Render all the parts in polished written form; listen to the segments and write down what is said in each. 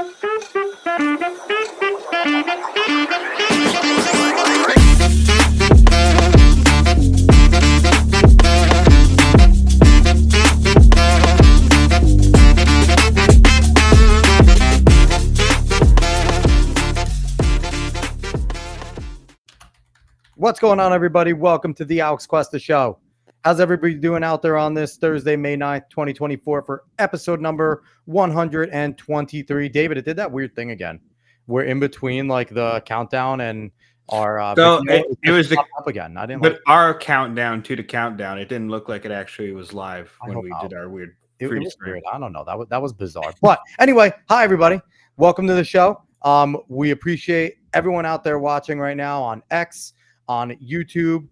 What's going on, everybody? Welcome to the Alex Cuesta Show. How's everybody doing out there on this Thursday, May 9th, 2024 for episode number 123? David, it did that weird thing again. We're in between like the countdown and our so video. it was up again. I didn't but our countdown to the countdown. It didn't look like it actually was live when we did our weird. It was weird. I don't know. That was bizarre. But anyway, hi everybody. Welcome to the show. We appreciate everyone out there watching right now on X, on YouTube.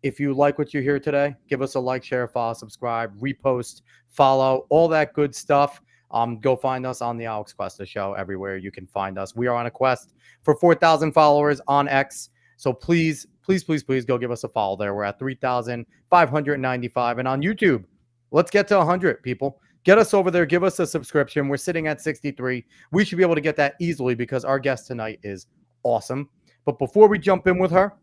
If you like what you hear today, give us a like, share, follow, subscribe, repost, follow, all that good stuff. Go find us on the Alex Cuesta Show everywhere you can find us. We are on a quest for 4,000 followers on X. So please go give us a follow there. We're at 3,595. And on YouTube, let's get to 100 people. Get us over there. Give us a subscription. We're sitting at 63. We should be able to get that easily because our guest tonight is awesome. But before we jump in with her,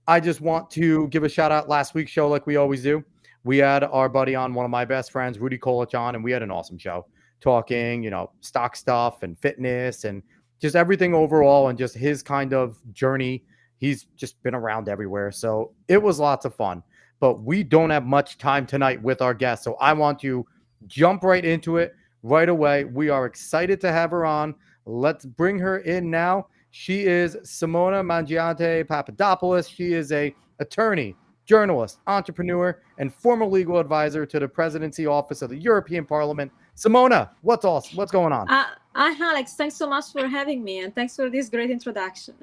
I just want to give a shout out last week's show like we always do. We had our buddy on, one of my best friends, Rudy Kolich, on, and we had an awesome show talking, stock stuff and fitness and just everything overall and just his kind of journey. He's just been around everywhere. So it was lots of fun. But we don't have much time tonight with our guest. So I want to jump right into it right away. We are excited to have her on. Let's bring her in now. She is Simona Mangiante Papadopoulos. She is an attorney, journalist, entrepreneur, and former legal advisor to the Presidency Office of the European Parliament. Simona, what's going on? Hi, Alex. Thanks so much for having me, and thanks for this great introduction.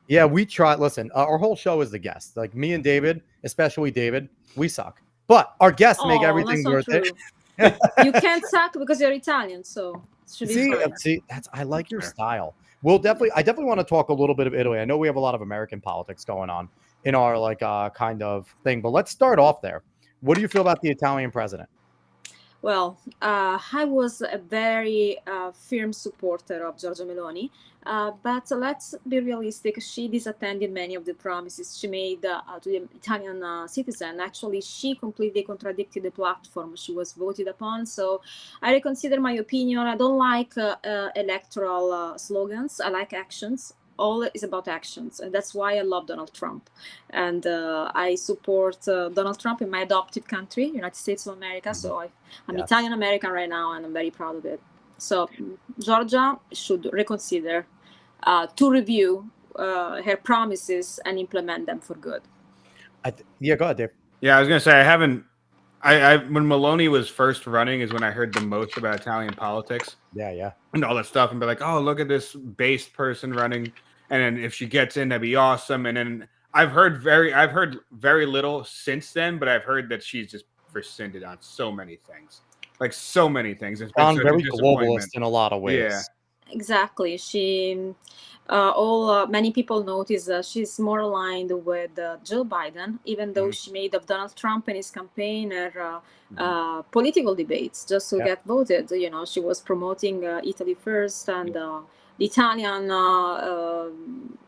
Yeah, we try. Listen, our whole show is the guest. Like me and David, especially David, we suck. But our guests make everything worth it. You can't suck because you're Italian, so it should be fine. See, I like your style. I definitely want to talk a little bit of Italy. I know we have a lot of American politics going on in our kind of thing, but let's start off there. What do you feel about the Italian president? Well, I was a very firm supporter of Giorgia Meloni, but let's be realistic. She disattended many of the promises she made to the Italian citizen. Actually, she completely contradicted the platform she was voted upon. So I reconsider my opinion. I don't like electoral slogans. I like actions. All is about actions, and that's why I love Donald Trump, and I support Donald Trump in my adopted country, United States of America. So I'm Italian American right now, and I'm very proud of it. So Georgia should reconsider to review her promises and implement them for good. Go ahead, Dave. Yeah, I was gonna say I when Meloni was first running is when I heard the most about Italian politics. Yeah, and all that stuff, and be like, oh, look at this based person running. And then if she gets in, that'd be awesome. And then I've heard very little since then, but I've heard that she's just rescinded on so many things. It's been very globalist in a lot of ways. Yeah, exactly. She, many people notice she's more aligned with Joe Biden, even though she made of Donald Trump and his campaign her political debates just to get voted. She was promoting Italy first and the Italian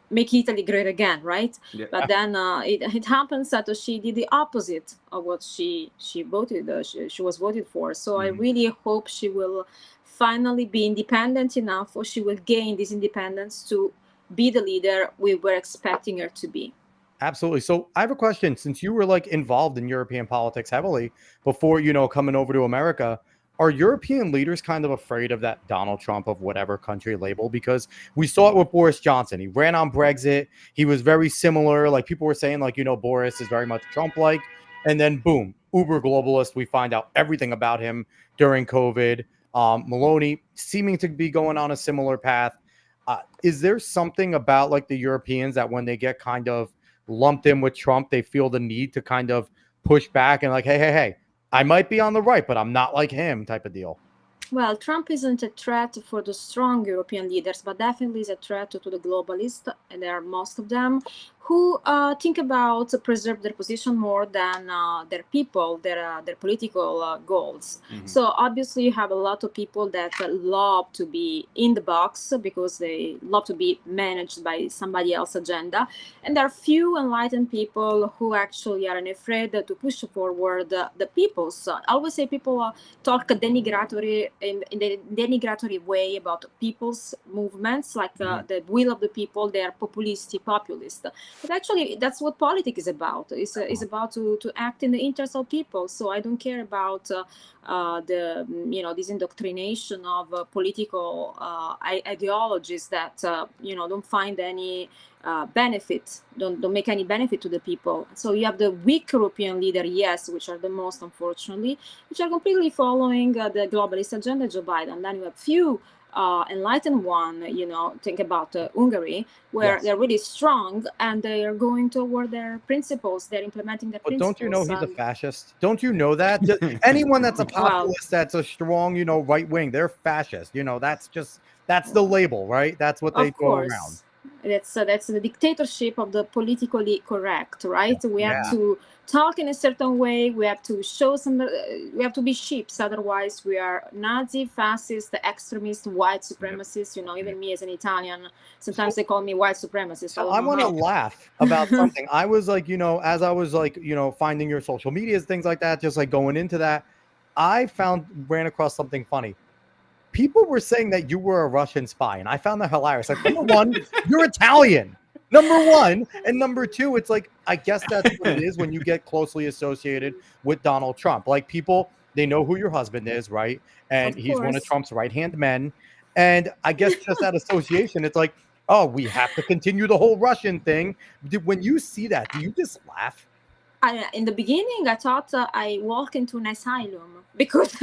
make Italy great again, right? Yeah. But then it happens that she did the opposite of what she voted. She was voted for. So I really hope she will finally be independent enough, or she will gain this independence to be the leader we were expecting her to be. Absolutely. So I have a question. Since you were involved in European politics heavily before, coming over to America, are European leaders kind of afraid of that Donald Trump of whatever country label? Because we saw it with Boris Johnson. He ran on Brexit. He was very similar. People were saying, Boris is very much Trump-like. And then, boom, uber globalist. We find out everything about him during COVID. Meloni seeming to be going on a similar path. Is there something about the Europeans that when they get kind of lumped in with Trump, they feel the need to kind of push back and hey, I might be on the right, but I'm not like him type of deal? Well, Trump isn't a threat for the strong European leaders, but definitely is a threat to the globalists, and there are most of them who think about preserve their position more than their people, their political goals. So obviously you have a lot of people that love to be in the box because they love to be managed by somebody else's agenda, and there are few enlightened people who actually are afraid to push forward the people's. I always say people talk denigratory in the denigratory way about people's movements, like the will of the people. They are populist, but actually that's what politics is about. It's about to act in the interest of people. So I don't care about the this indoctrination of political ideologies that don't find any benefit, don't make any benefit to the people. So you have the weak European leader, yes, which are the most, unfortunately, which are completely following the globalist agenda, Joe Biden. Then you have few enlightened one, think about Hungary, where they're really strong and they are going toward their principles. They're implementing their principles. Don't you know he's a fascist? Don't you know that? Anyone that's a populist, that's a strong, right wing, they're fascist. That's the label, right? That's what they go around. That's the dictatorship of the politically correct, right? We have to talk in a certain way. We have to show we have to be sheeps. Otherwise, we are Nazi, fascist, extremist, white supremacist. Even me as an Italian, sometimes they call me white supremacist. So I want to laugh about something. I was like, as I was like, finding your social medias, things like that, just like going into that, I ran across something funny. People were saying that you were a Russian spy, and I found that hilarious. Like, number one, you're Italian. Number one, and number two, it's like, I guess that's what it is when you get closely associated with Donald Trump. Like, people, they know who your husband is, right? And he's one of Trump's right-hand men. And I guess just that association, it's like, oh, we have to continue the whole Russian thing. When you see that, do you just laugh? In the beginning, I thought I walk into an asylum because,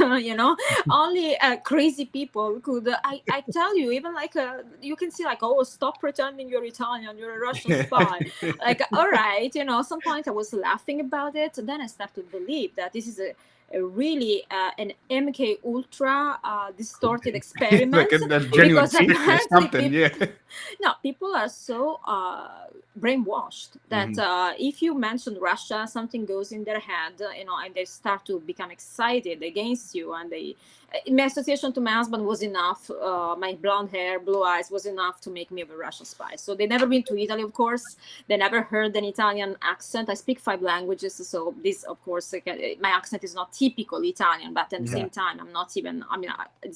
only crazy people could. I tell you, even like you can see like, oh, stop pretending you're Italian, you're a Russian spy. Like, all right, some point I was laughing about it. Then I started to believe that this is a really an MK Ultra distorted experiment. Like a genuine or something, No, people are so brainwashed that if you mention Russia, something goes in their head, and they start to become excited against you. And my association to my husband was enough. My blonde hair, blue eyes was enough to make me a Russian spy. So they never been to Italy, of course. They never heard an Italian accent. I speak 5 languages, so this, of course, my accent is not typical Italian, but at the same time, it's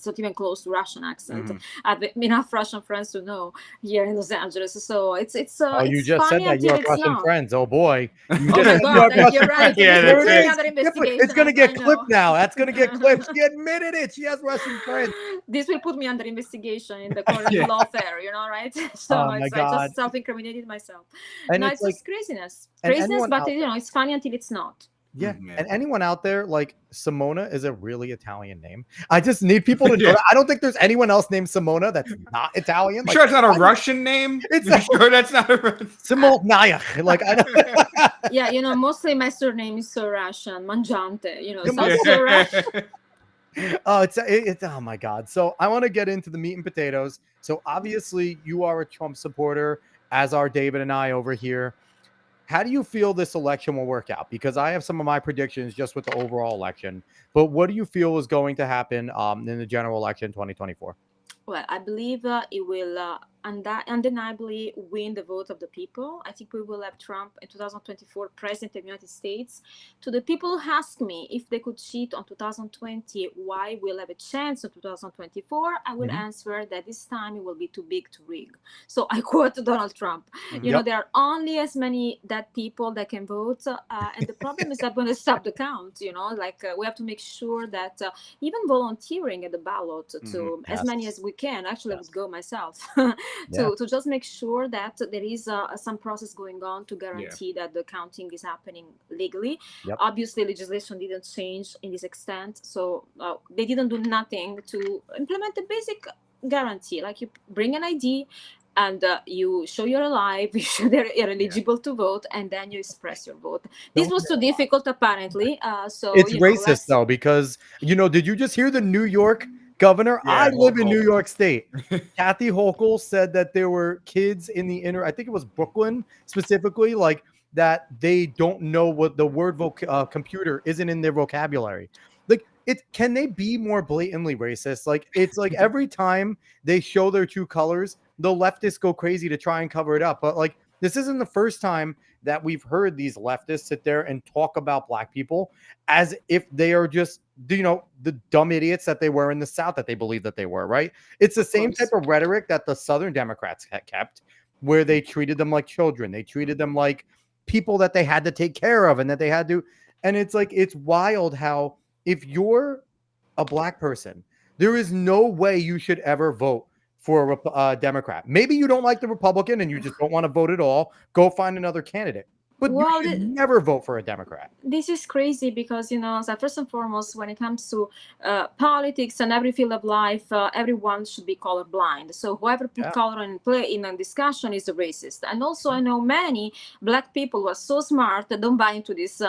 not even close to Russian accent. I have enough Russian friends to know here in Los Angeles. So it's you just said that you have Russian friends. Oh boy. Oh my God, you're right. It's going to get clipped now. That's going to get clipped. She admitted it. She has Russian friends. This will put me under investigation in the court of lawfare, right? So I just self-incriminated myself. And it's just craziness. Craziness, but it's funny until it's not. Yeah. And anyone out there, like, Simona is a really Italian name. I just need people to know that. I don't think there's anyone else named Simona that's not Italian. Like, sure it's not a Russian name? Sure that's not a Russian Simona. Like, I don't... Yeah, mostly my surname is so Russian. Mangiante, sounds so Russian. Oh, it's oh my God. So I want to get into the meat and potatoes. So obviously you are a Trump supporter, as are David and I over here. How do you feel this election will work out? Because I have some of my predictions just with the overall election. But what do you feel is going to happen in the general election 2024? Well, I believe it will undeniably win the vote of the people. I think we will have Trump in 2024 president of the United States. To the people who ask me if they could cheat on 2020, why we'll have a chance in 2024, I will answer that this time it will be too big to rig. So I quote Donald Trump. There are only as many dead people that can vote. And the problem is that when they stop the count, we have to make sure that even volunteering at the ballot to as many as we can, actually I would go myself, to just make sure that there is some process going on to guarantee that the counting is happening legally. Obviously, legislation didn't change in this extent, so they didn't do nothing to implement the basic guarantee. Like, you bring an ID and you show you're alive, you show you're eligible to vote, and then you express your vote. This was too difficult, apparently. So it's racist though, because did you just hear the New York Governor, Yeah, I live in Hochul. New York State. Kathy Hochul said that there were kids in the inner, I think it was Brooklyn specifically, like that they don't know what the word computer isn't in their vocabulary. Like, can they be more blatantly racist? Like, it's like every time they show their true colors, the leftists go crazy to try and cover it up. But like, this isn't the first time that we've heard these leftists sit there and talk about black people as if they are just, the dumb idiots that they were in the South that they believe that they were, right? It's the same type of rhetoric that the Southern Democrats had kept, where they treated them like children. They treated them like people that they had to take care of and that they had to. And it's like, it's wild how if you're a black person, there is no way you should ever vote for a Democrat. Maybe you don't like the Republican and you just don't want to vote at all. Go find another candidate. But you should never vote for a Democrat. This is crazy because, so first and foremost, when it comes to politics and every field of life, everyone should be colorblind. So whoever put color in play in a discussion is a racist. And also, I know many black people who are so smart that don't buy into this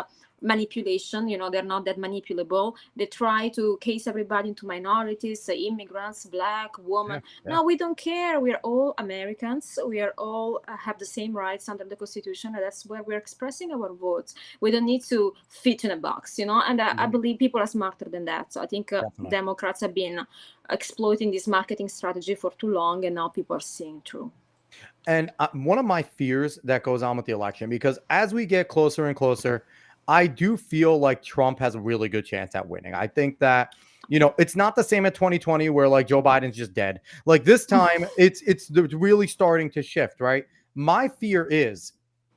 manipulation. They're not that manipulable. They try to case everybody into minorities, immigrants, black, woman. No, we don't care. We're all Americans. We are all have the same rights under the Constitution, and that's where we're expressing our votes. We don't need to fit in a box, and I believe people are smarter than that. So I think Democrats have been exploiting this marketing strategy for too long, and now people are seeing through. And one of my fears that goes on with the election, because as we get closer and closer, I do feel like Trump has a really good chance at winning. I think that, it's not the same at 2020 where like Joe Biden's just dead. Like this time, it's really starting to shift, right? My fear is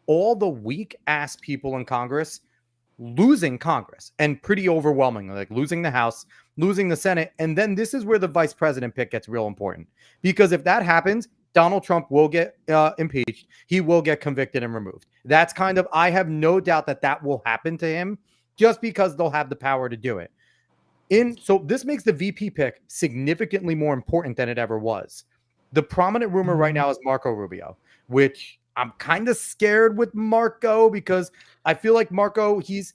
all the weak ass people in Congress losing Congress, and pretty overwhelmingly, like losing the House, losing the Senate. And then this is where the vice president pick gets real important, because if that happens, Donald Trump will get impeached. He will get convicted and removed. That's kind of, I have no doubt that will happen to him just because they'll have the power to do it. So this makes the VP pick significantly more important than it ever was. The prominent rumor right now is Marco Rubio, which I'm kind of scared with Marco because I feel like Marco, he's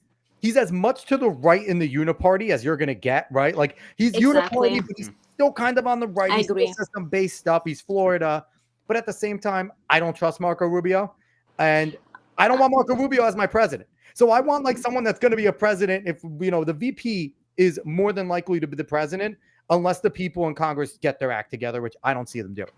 as much to the right in the uniparty as you're going to get, right? Like he's uniparty, but he's still kind of on the right. He's still system-based stuff. He's Florida. But at the same time, I don't trust Marco Rubio. And I don't want Marco Rubio as my president. So I want like someone that's going to be a president if, the VP is more than likely to be the president unless the people in Congress get their act together, which I don't see them doing.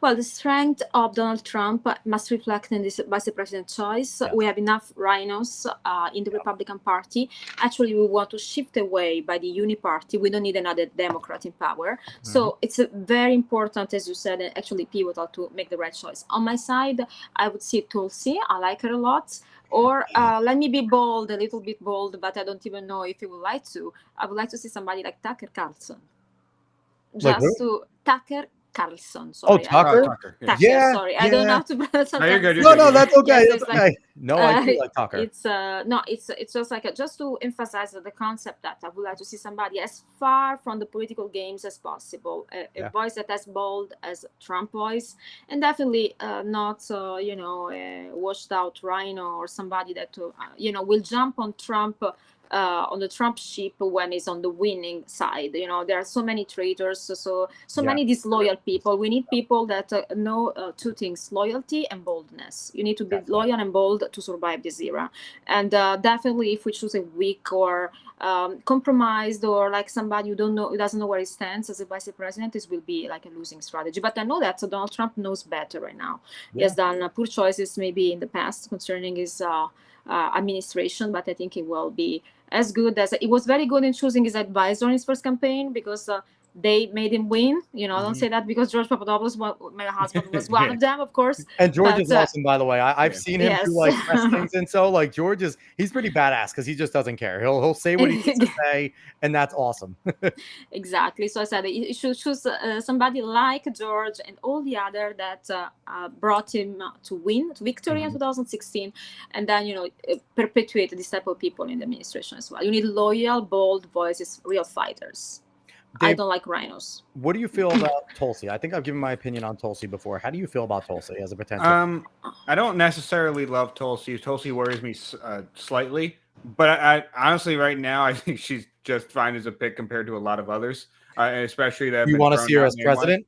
Well, the strength of Donald Trump must reflect in this vice president choice. We have enough rhinos in the Republican Party. Actually, we want to shift away by the uniparty. We don't need another Democrat in power. So it's very important, as you said, and actually pivotal to make the right choice. On my side, I would see Tulsi. I like her a lot. Or let me be bold, a little bit bold, but I don't even know if you would like to. I would like to see somebody like Tucker Carlson. Tucker Carlson, sorry. Oh, Tucker? Tucker, yeah, sorry. I don't know how to pronounce it. No, that's okay. Yes, that's okay. No, I do like Tucker. It's just like just to emphasize the concept that I would like to see somebody as far from the political games as possible, a voice that as bold as Trump voice, and definitely not a washed out rhino or somebody that will jump on Trump. On the Trump ship when he's on the winning side. There are so many traitors, so many disloyal people. We need people that know two things: loyalty and boldness. You need to be loyal and bold to survive this era. And definitely, if we choose a weak or compromised or like somebody who doesn't know where he stands as a vice president, this will be like a losing strategy. But I know that Donald Trump knows better right now. He has done poor choices maybe in the past concerning his administration, but I think it will be as good as it was very good in choosing his advisor in his first campaign because they made him win. Don't say that because George Papadopoulos, my husband, was one of them, of course. And George is awesome, by the way. I've seen him do like press things, and so like George he's pretty badass because he just doesn't care. He'll say what he needs to say, and that's awesome. Exactly. So I said you should choose somebody like George and all the other that brought him to victory in 2016, and then perpetuate this type of people in the administration as well. You need loyal, bold voices, real fighters. Dave, I don't like rhinos. What do you feel about Tulsi? I think I've given my opinion on Tulsi before. How do you feel about Tulsi as a potential? I don't necessarily love Tulsi. Tulsi worries me slightly, but I honestly right now I think she's just fine as a pick compared to a lot of others. especially that have You been want to thrown see her out as name-wise. president?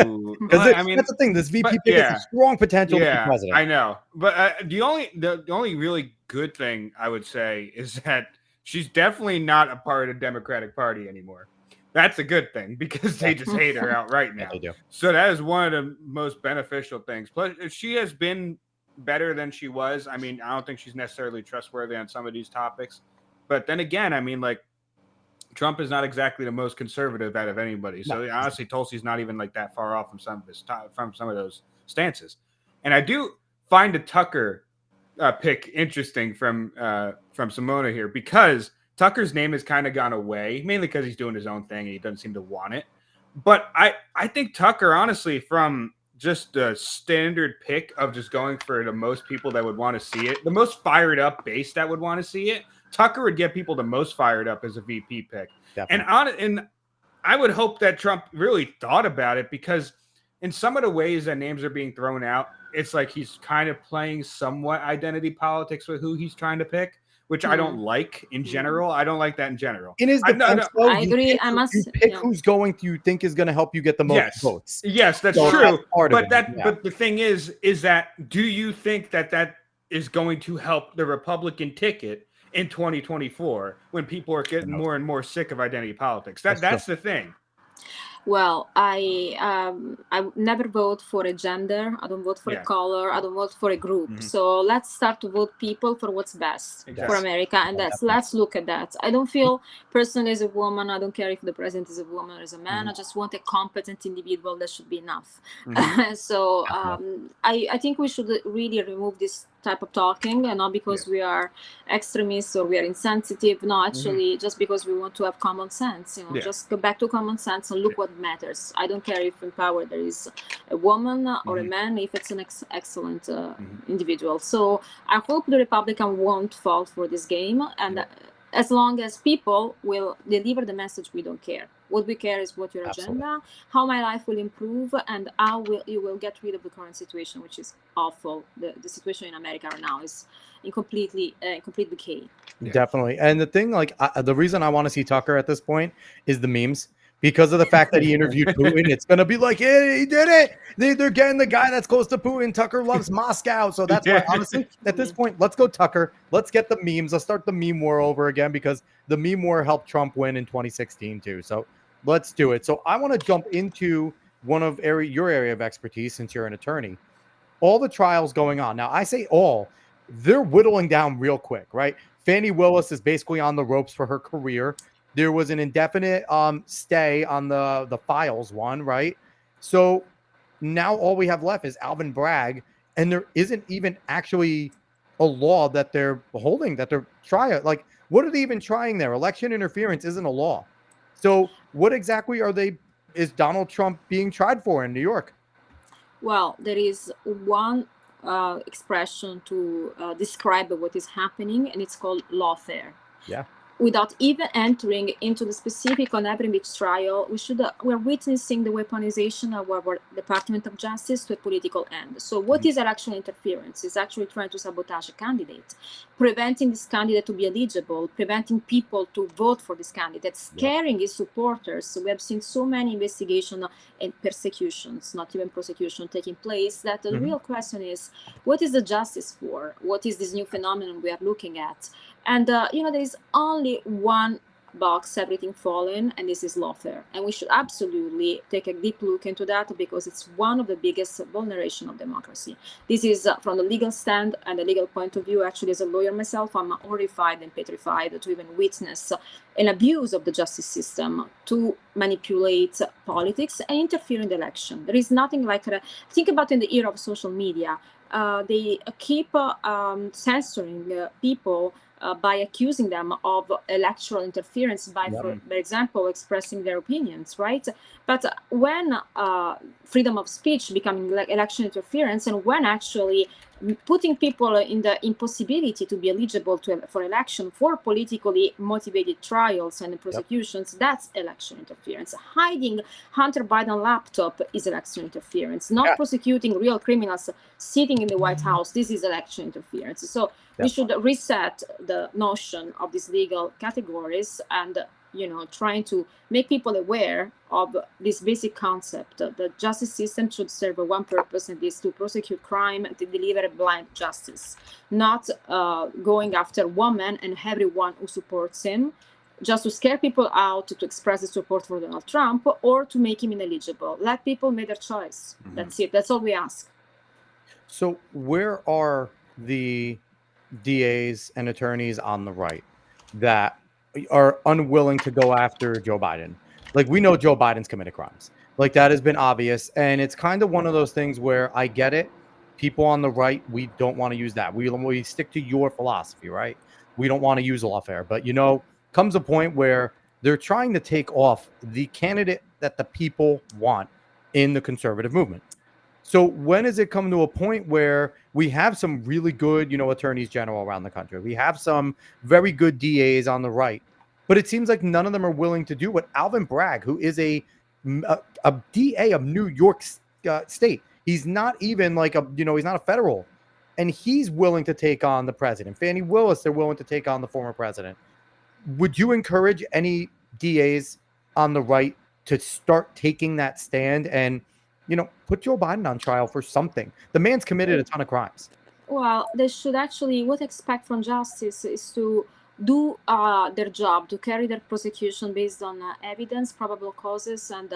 Ooh. Because Well, I mean, that's the thing. This VP but pick yeah. has strong potential to be Yeah, president. I know. But the only really good thing I would say is that she's definitely not a part of the Democratic Party anymore. That's a good thing because they just hate her outright Yeah, now. they do. So that is one of the most beneficial things. Plus, she has been better than she was. I mean, I don't think she's necessarily trustworthy on some of these topics. But then again, I mean, like, Trump is not exactly the most conservative out of anybody. So honestly, Tulsi's not even like that far off from some of those stances. And I do find the Tucker pick interesting from Simona here because Tucker's name has kind of gone away, mainly because he's doing his own thing and he doesn't seem to want it. But I think Tucker, honestly, from just the standard pick of just going for the most people that would want to see it, the most fired up base that would want to see it, Tucker would get people the most fired up as a VP pick. Definitely. And I would hope that Trump really thought about it because in some of the ways that names are being thrown out, it's like he's kind of playing somewhat identity politics with who he's trying to pick, which I don't like in general. I don't like that in general. In his defense, though, I agree. You pick who's you think is going to help you get the most votes. Yes, that's So true. but the thing is that do you think that is going to help the Republican ticket in 2024 when people are getting more and more sick of identity politics? That's the thing. Well, I never vote for a gender. I don't vote for a color. I don't vote for a group. So let's start to vote people for what's best for America, and let's look at that. I don't feel personally as a woman. I don't care if the president is a woman or is a man. I just want a competent individual. That should be enough. So I think we should really remove this type of talking, and not because we are extremists or we are insensitive. No, actually, just because we want to have common sense. Just go back to common sense and look what matters. I don't care if in power there is a woman or a man, if it's an excellent individual. So I hope the Republican won't fall for this game, and as long as people will deliver the message, we don't care. What we care is what your agenda, how my life will improve, and how you will get rid of the current situation, which is awful. The situation in America right now is in complete decay. Definitely. And the thing, the reason I want to see Tucker at this point is the memes. Because of the fact that he interviewed Putin, it's going to be like, hey, he did it. They're getting the guy that's close to Putin. Tucker loves Moscow. So that's why, honestly, at this point, let's go Tucker. Let's get the memes. Let's start the meme war over again, because the meme war helped Trump win in 2016 too. So let's do it. So I want to jump into your area of expertise, since you're an attorney. All the trials going on. Now, I say all. They're whittling down real quick, right? Fani Willis is basically on the ropes for her career. There was an indefinite stay on the Files one, right? So now all we have left is Alvin Bragg, and there isn't even actually a law that they're holding, that they're trying. Like, what are they even trying there? Election interference isn't a law. So what exactly is Donald Trump being tried for in New York? Well, there is one expression to describe what is happening, and it's called lawfare. Yeah. Without even entering into the specific on every mixed trial, we're witnessing the weaponization of our Department of Justice to a political end. So what is election interference? It's actually trying to sabotage a candidate, preventing this candidate to be eligible, preventing people to vote for this candidate, scaring his supporters. So we have seen so many investigations and persecutions, not even prosecution, taking place, that the real question is, what is the justice for? What is this new phenomenon we are looking at? And, there is only one box, everything fallen, and this is lawfare. And we should absolutely take a deep look into that, because it's one of the biggest vulneration of democracy. This is from the legal stand and the legal point of view. Actually, as a lawyer myself, I'm horrified and petrified to even witness an abuse of the justice system to manipulate politics and interfere in the election. There is nothing like think about in the era of social media. They keep censoring people by accusing them of electoral interference by, for example, expressing their opinions, right? But when freedom of speech becoming election interference, and when actually putting people in the impossibility to be eligible for election for politically motivated trials and prosecutions, that's election interference. Hiding Hunter Biden laptop is election interference. Not prosecuting real criminals sitting in the White House, this is election interference. So we should reset the notion of these legal categories and trying to make people aware of this basic concept. The justice system should serve one purpose, and is to prosecute crime and to deliver blind justice, not going after one man and everyone who supports him, just to scare people out, to express the support for Donald Trump, or to make him ineligible. Let people make their choice. That's it. That's all we ask. So where are the DAs and attorneys on the right that are unwilling to go after Joe Biden? Like, we know Joe Biden's committed crimes. Like, that has been obvious. And it's kind of one of those things where I get it. People on the right, we don't want to use that. We stick to your philosophy, right? We don't want to use lawfare. But, comes a point where they're trying to take off the candidate that the people want in the conservative movement. So when does it come to a point where we have some really good, attorneys general around the country? We have some very good DAs on the right, but it seems like none of them are willing to do what Alvin Bragg, who is a DA of New York State. He's not even like he's not a federal, and he's willing to take on the president. Fannie Willis, they're willing to take on the former president. Would you encourage any DAs on the right to start taking that stand and put Joe Biden on trial for something? The man's committed a ton of crimes. Well, they should actually, what I expect from justice is to do their job, to carry their prosecution based on evidence, probable causes, and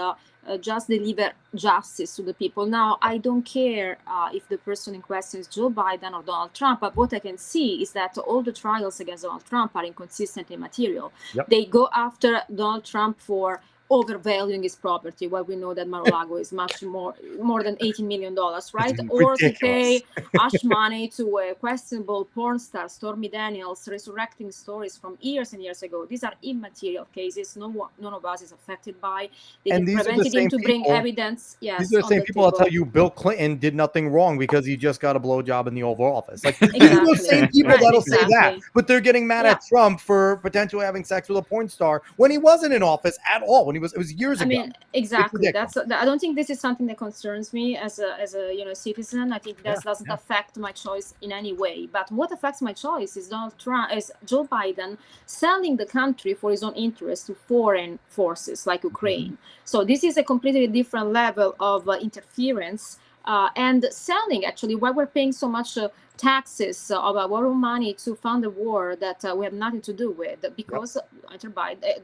just deliver justice to the people. Now, I don't care if the person in question is Joe Biden or Donald Trump, but what I can see is that all the trials against Donald Trump are inconsistent in material. Yep. They go after Donald Trump for overvaluing his property, while we know that Mar-a-Lago is much more than $18 million, right? It's or ridiculous. to pay hush money to a questionable porn star, Stormy Daniels, resurrecting stories from years and years ago. These are immaterial cases. None of us is affected by. They prevented him to bring evidence. Yes, these are the same people that tell you Bill Clinton did nothing wrong because he just got a blowjob in the Oval Office. Like, these are the same people that'll say that, but they're getting mad at Trump for potentially having sex with a porn star when he wasn't in office at all. When it was years ago. Exactly. I don't think this is something that concerns me as a citizen. I think that doesn't affect my choice in any way. But what affects my choice is Joe Biden selling the country for his own interest to foreign forces like Ukraine. So this is a completely different level of interference and selling. Actually, why we're paying so much taxes of our own money to fund a war that we have nothing to do with, because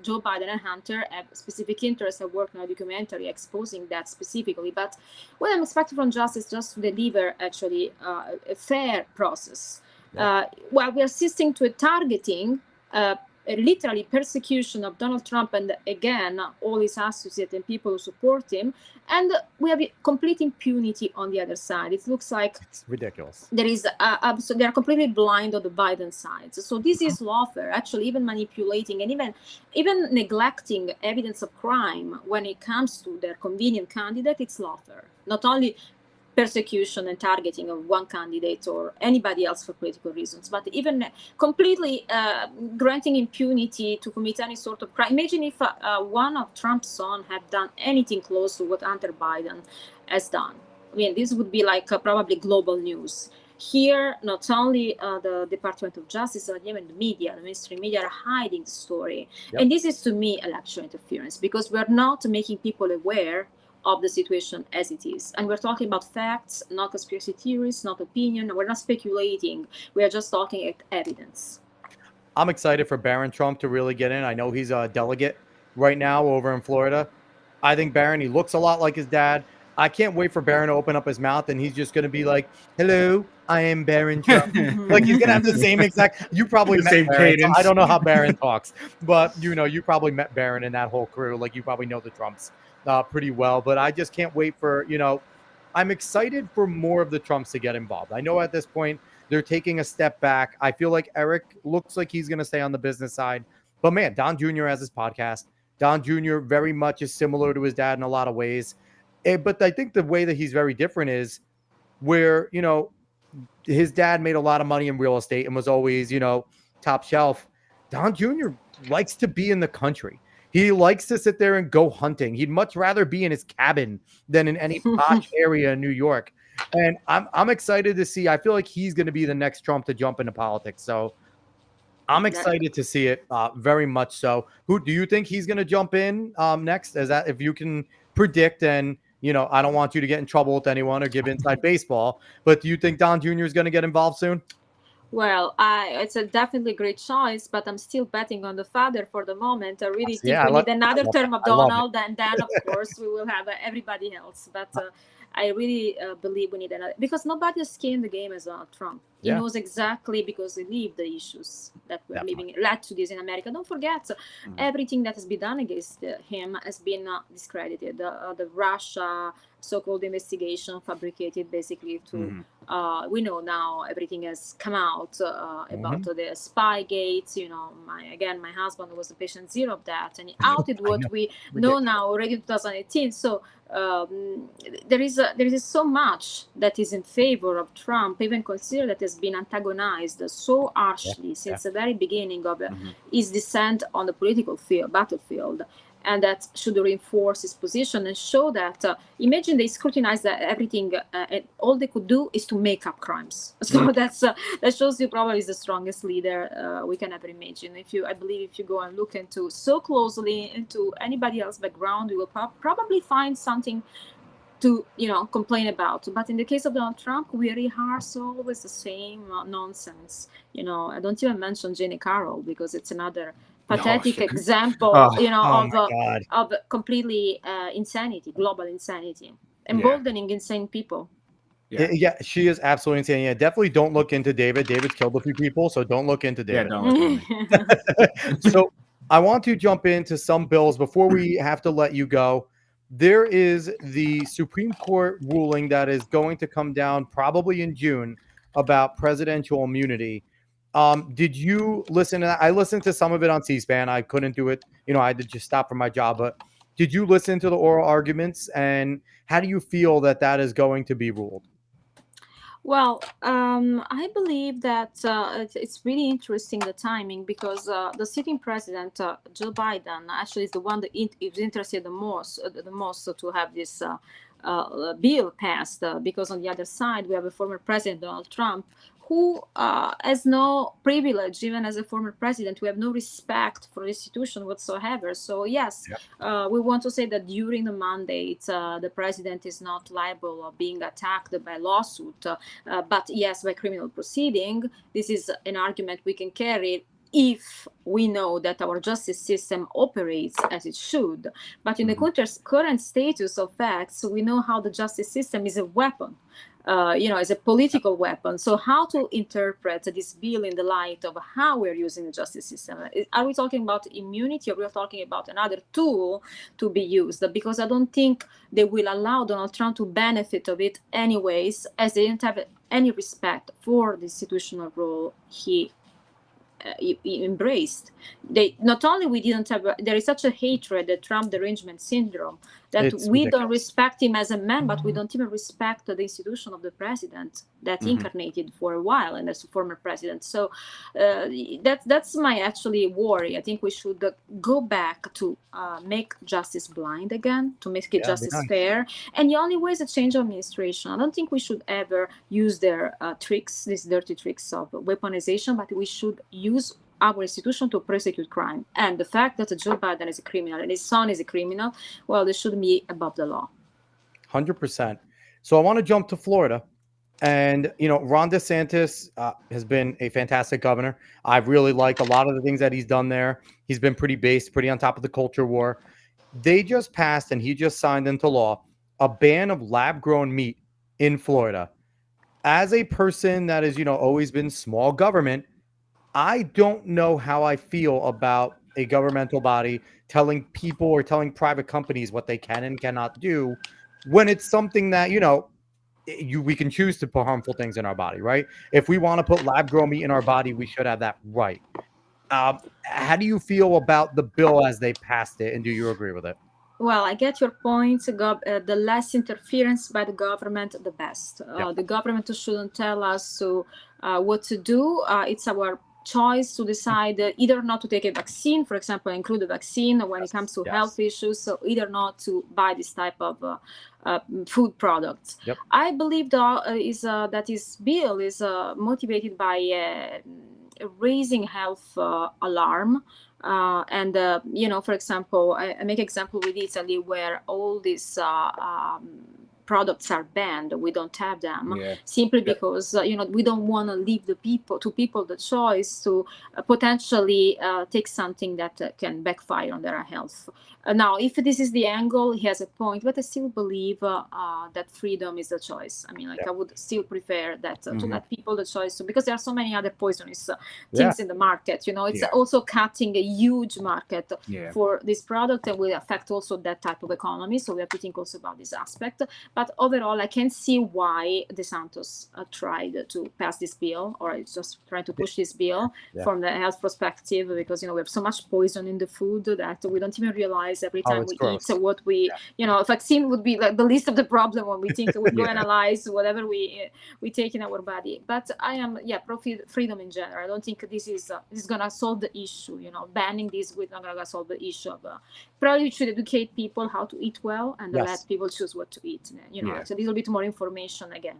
Joe Biden and Hunter have specific interests. I worked on a documentary exposing that specifically. But what I'm expecting from justice is just to deliver actually a fair process. While we are assisting to a targeting, literally persecution of Donald Trump and again all his associates and people who support him, and we have complete impunity on the other side. It looks like it's ridiculous. There is they are completely blind on the Biden side. So this is lawfare. Actually, even manipulating and even neglecting evidence of crime when it comes to their convenient candidate, it's lawfare. Not only persecution and targeting of one candidate or anybody else for political reasons, but even completely granting impunity to commit any sort of crime. Imagine if one of Trump's sons had done anything close to what Hunter Biden has done. I mean, this would be like probably global news. Here, not only the Department of Justice, but even the media, the mainstream media are hiding the story. And this is, to me, election interference, because we're not making people aware of the situation as it is. And we're talking about facts, not conspiracy theories, not opinion. We're not speculating. We are just talking at evidence. I'm excited for Barron Trump to really get in. I know he's a delegate right now over in Florida. I think Barron, he looks a lot like his dad. I can't wait for Barron to open up his mouth and he's just going to be like, hello, I am Barron Trump. Like, he's going to have the same exact, you probably met Barron. So I don't know how Barron talks, but you probably met Barron and that whole crew. Like, you probably know the Trumps pretty well, but I just can't wait for, I'm excited for more of the Trumps to get involved. I know at this point they're taking a step back. I feel like Eric looks like he's going to stay on the business side, but man, Don Jr. has his podcast. Don Jr. very much is similar to his dad in a lot of ways. But I think the way that he's very different is where, his dad made a lot of money in real estate and was always, top shelf. Don Jr. likes to be in the country. He likes to sit there and go hunting. He'd much rather be in his cabin than in any posh area in New York. And I'm excited to see. I feel like he's going to be the next Trump to jump into politics. So I'm excited to see it, very much so. Who do you think he's going to jump in next? Is that if you can predict? And I don't want you to get in trouble with anyone or give inside baseball, but do you think Don Jr. is going to get involved soon? Well, it's a definitely great choice, but I'm still betting on the father for the moment. I really think Yeah, we need another term of I love it. Donald, and then, of course, we will have everybody else. But I really believe we need another, because nobody has skin in the game as Donald Trump. He Yeah. knows exactly, because he lived the issues that we're Definitely. living, led to this in America. Don't forget, everything that has been done against him has been discredited. The Russia so-called investigation fabricated basically to we know now everything has come out about the Spygate. My husband was the patient zero of that, and he outed what we know now already in 2018. So there is so much that is in favor of Trump, even consider that has been antagonized so harshly since the very beginning of his descent on the political battlefield. And that should reinforce his position and show that, imagine they scrutinized everything, and all they could do is to make up crimes. So that shows you probably is the strongest leader we can ever imagine. I believe if you go and look into so closely into anybody else's background, you will probably find something to complain about. But in the case of Donald Trump, we rehearse always the same nonsense. I don't even mention Jenny Carroll, because it's another pathetic example, of completely insanity, global insanity, emboldening insane people. Yeah, she is absolutely insane. Yeah, definitely don't look into David. David's killed a few people, so don't look into David. Yeah, don't look into me. So I want to jump into some bills before we have to let you go. There is the Supreme Court ruling that is going to come down probably in June about presidential immunity. Did you listen to that? I listened to some of it on C-SPAN. I couldn't do it. I had to just stop from my job. But did you listen to the oral arguments? And how do you feel that is going to be ruled? Well, I believe that it's really interesting, the timing, because the sitting president, Joe Biden, actually is the one that is interested the most to have this bill passed, because on the other side we have a former president, Donald Trump, who has no privilege. Even as a former president, we have no respect for the institution whatsoever. So yes, we want to say that during the mandate, the president is not liable of being attacked by lawsuit, but yes, by criminal proceeding. This is an argument we can carry if we know that our justice system operates as it should. But in the current status of facts, we know how the justice system is a weapon, as a political weapon. So how to interpret this bill in the light of how we're using the justice system? Are we talking about immunity, or we're talking about another tool to be used? Because I don't think they will allow Donald Trump to benefit of it anyways, as they didn't have any respect for the institutional role he embraced. They not only we didn't have there is such a hatred, the Trump derangement syndrome, that It's we ridiculous. don't respect him as a man, but we don't even respect the institution of the president that incarnated for a while and as a former president. So that's my actually worry. I think we should go back to make justice blind again, to make justice fair, and the only way is a change of administration. I don't think we should ever use their tricks, these dirty tricks of weaponization, but we should use our institution to prosecute crime. And the fact that Joe Biden is a criminal and his son is a criminal, well, they should be above the law. 100%. So I want to jump to Florida. And, Ron DeSantis has been a fantastic governor. I really like a lot of the things that he's done there. He's been pretty based, pretty on top of the culture war. They just passed, and he just signed into law, a ban of lab-grown meat in Florida. As a person that has, always been small government, I don't know how I feel about a governmental body telling people or telling private companies what they can and cannot do when it's something that, we can choose to put harmful things in our body, right? If we want to put lab-grown meat in our body, we should have that right. How do you feel about the bill as they passed it, and do you agree with it? Well, I get your point. The less interference by the government, the best. The government shouldn't tell us what to do. It's our choice to decide either not to take a vaccine, for example, include a vaccine when it comes to health issues, so either not to buy this type of food products. I believe that this bill is motivated by raising health alarm. And for example, I make example with Italy, where all these products are banned. We don't have them simply because we don't want to leave the people the choice to potentially take something that can backfire on their health. Now, if this is the angle, he has a point, but I still believe that freedom is the choice. I mean, I would still prefer that to let people the choice, because there are so many other poisonous things in the market. It's also cutting a huge market for this product, and will affect also that type of economy. So we have to think also about this aspect. But overall, I can see why DeSantis tried to pass this bill, or is just trying to push this bill from the health perspective, because we have so much poison in the food that we don't even realize every time we eat what we vaccine would be like the least of the problem when we think we go analyze whatever we take in our body. But I am pro freedom in general. I don't think this is gonna solve the issue. Banning this will not gonna solve the issue of probably we should educate people how to eat well, and let people choose what to eat. It's a little bit more information again.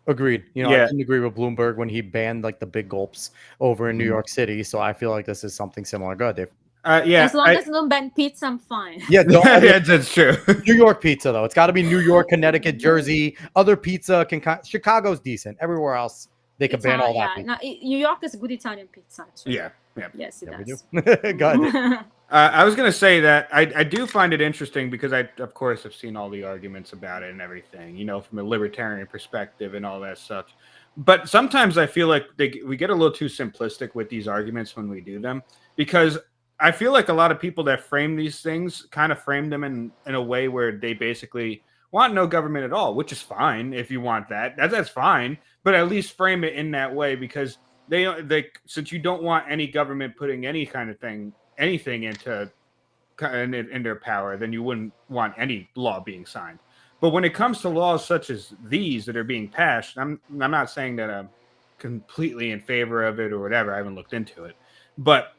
Agreed. I didn't agree with Bloomberg when he banned like the big gulps over in New York City. So I feel like this is something similar. Go ahead, Dave. As long as don't ban pizza, I'm fine. Yeah, that's true. New York pizza, though. It's got to be New York, Connecticut, Jersey. Other pizza Chicago's decent. Everywhere else, they can ban all that. No, New York is a good Italian pizza. Actually. Yeah. Yes, it does. Go ahead. I was going to say that I do find it interesting, because I, of course, have seen all the arguments about it and everything, from a libertarian perspective and all that stuff. But sometimes I feel like we get a little too simplistic with these arguments when we do them, because I feel like a lot of people that frame these things kind of frame them in a way where they basically want no government at all, which is fine if you want that. That's fine, but at least frame it in that way, because they since you don't want any government putting any kind of anything into in their power, then you wouldn't want any law being signed. But when it comes to laws such as these that are being passed, I'm not saying that I'm completely in favor of it or whatever. I haven't looked into it, but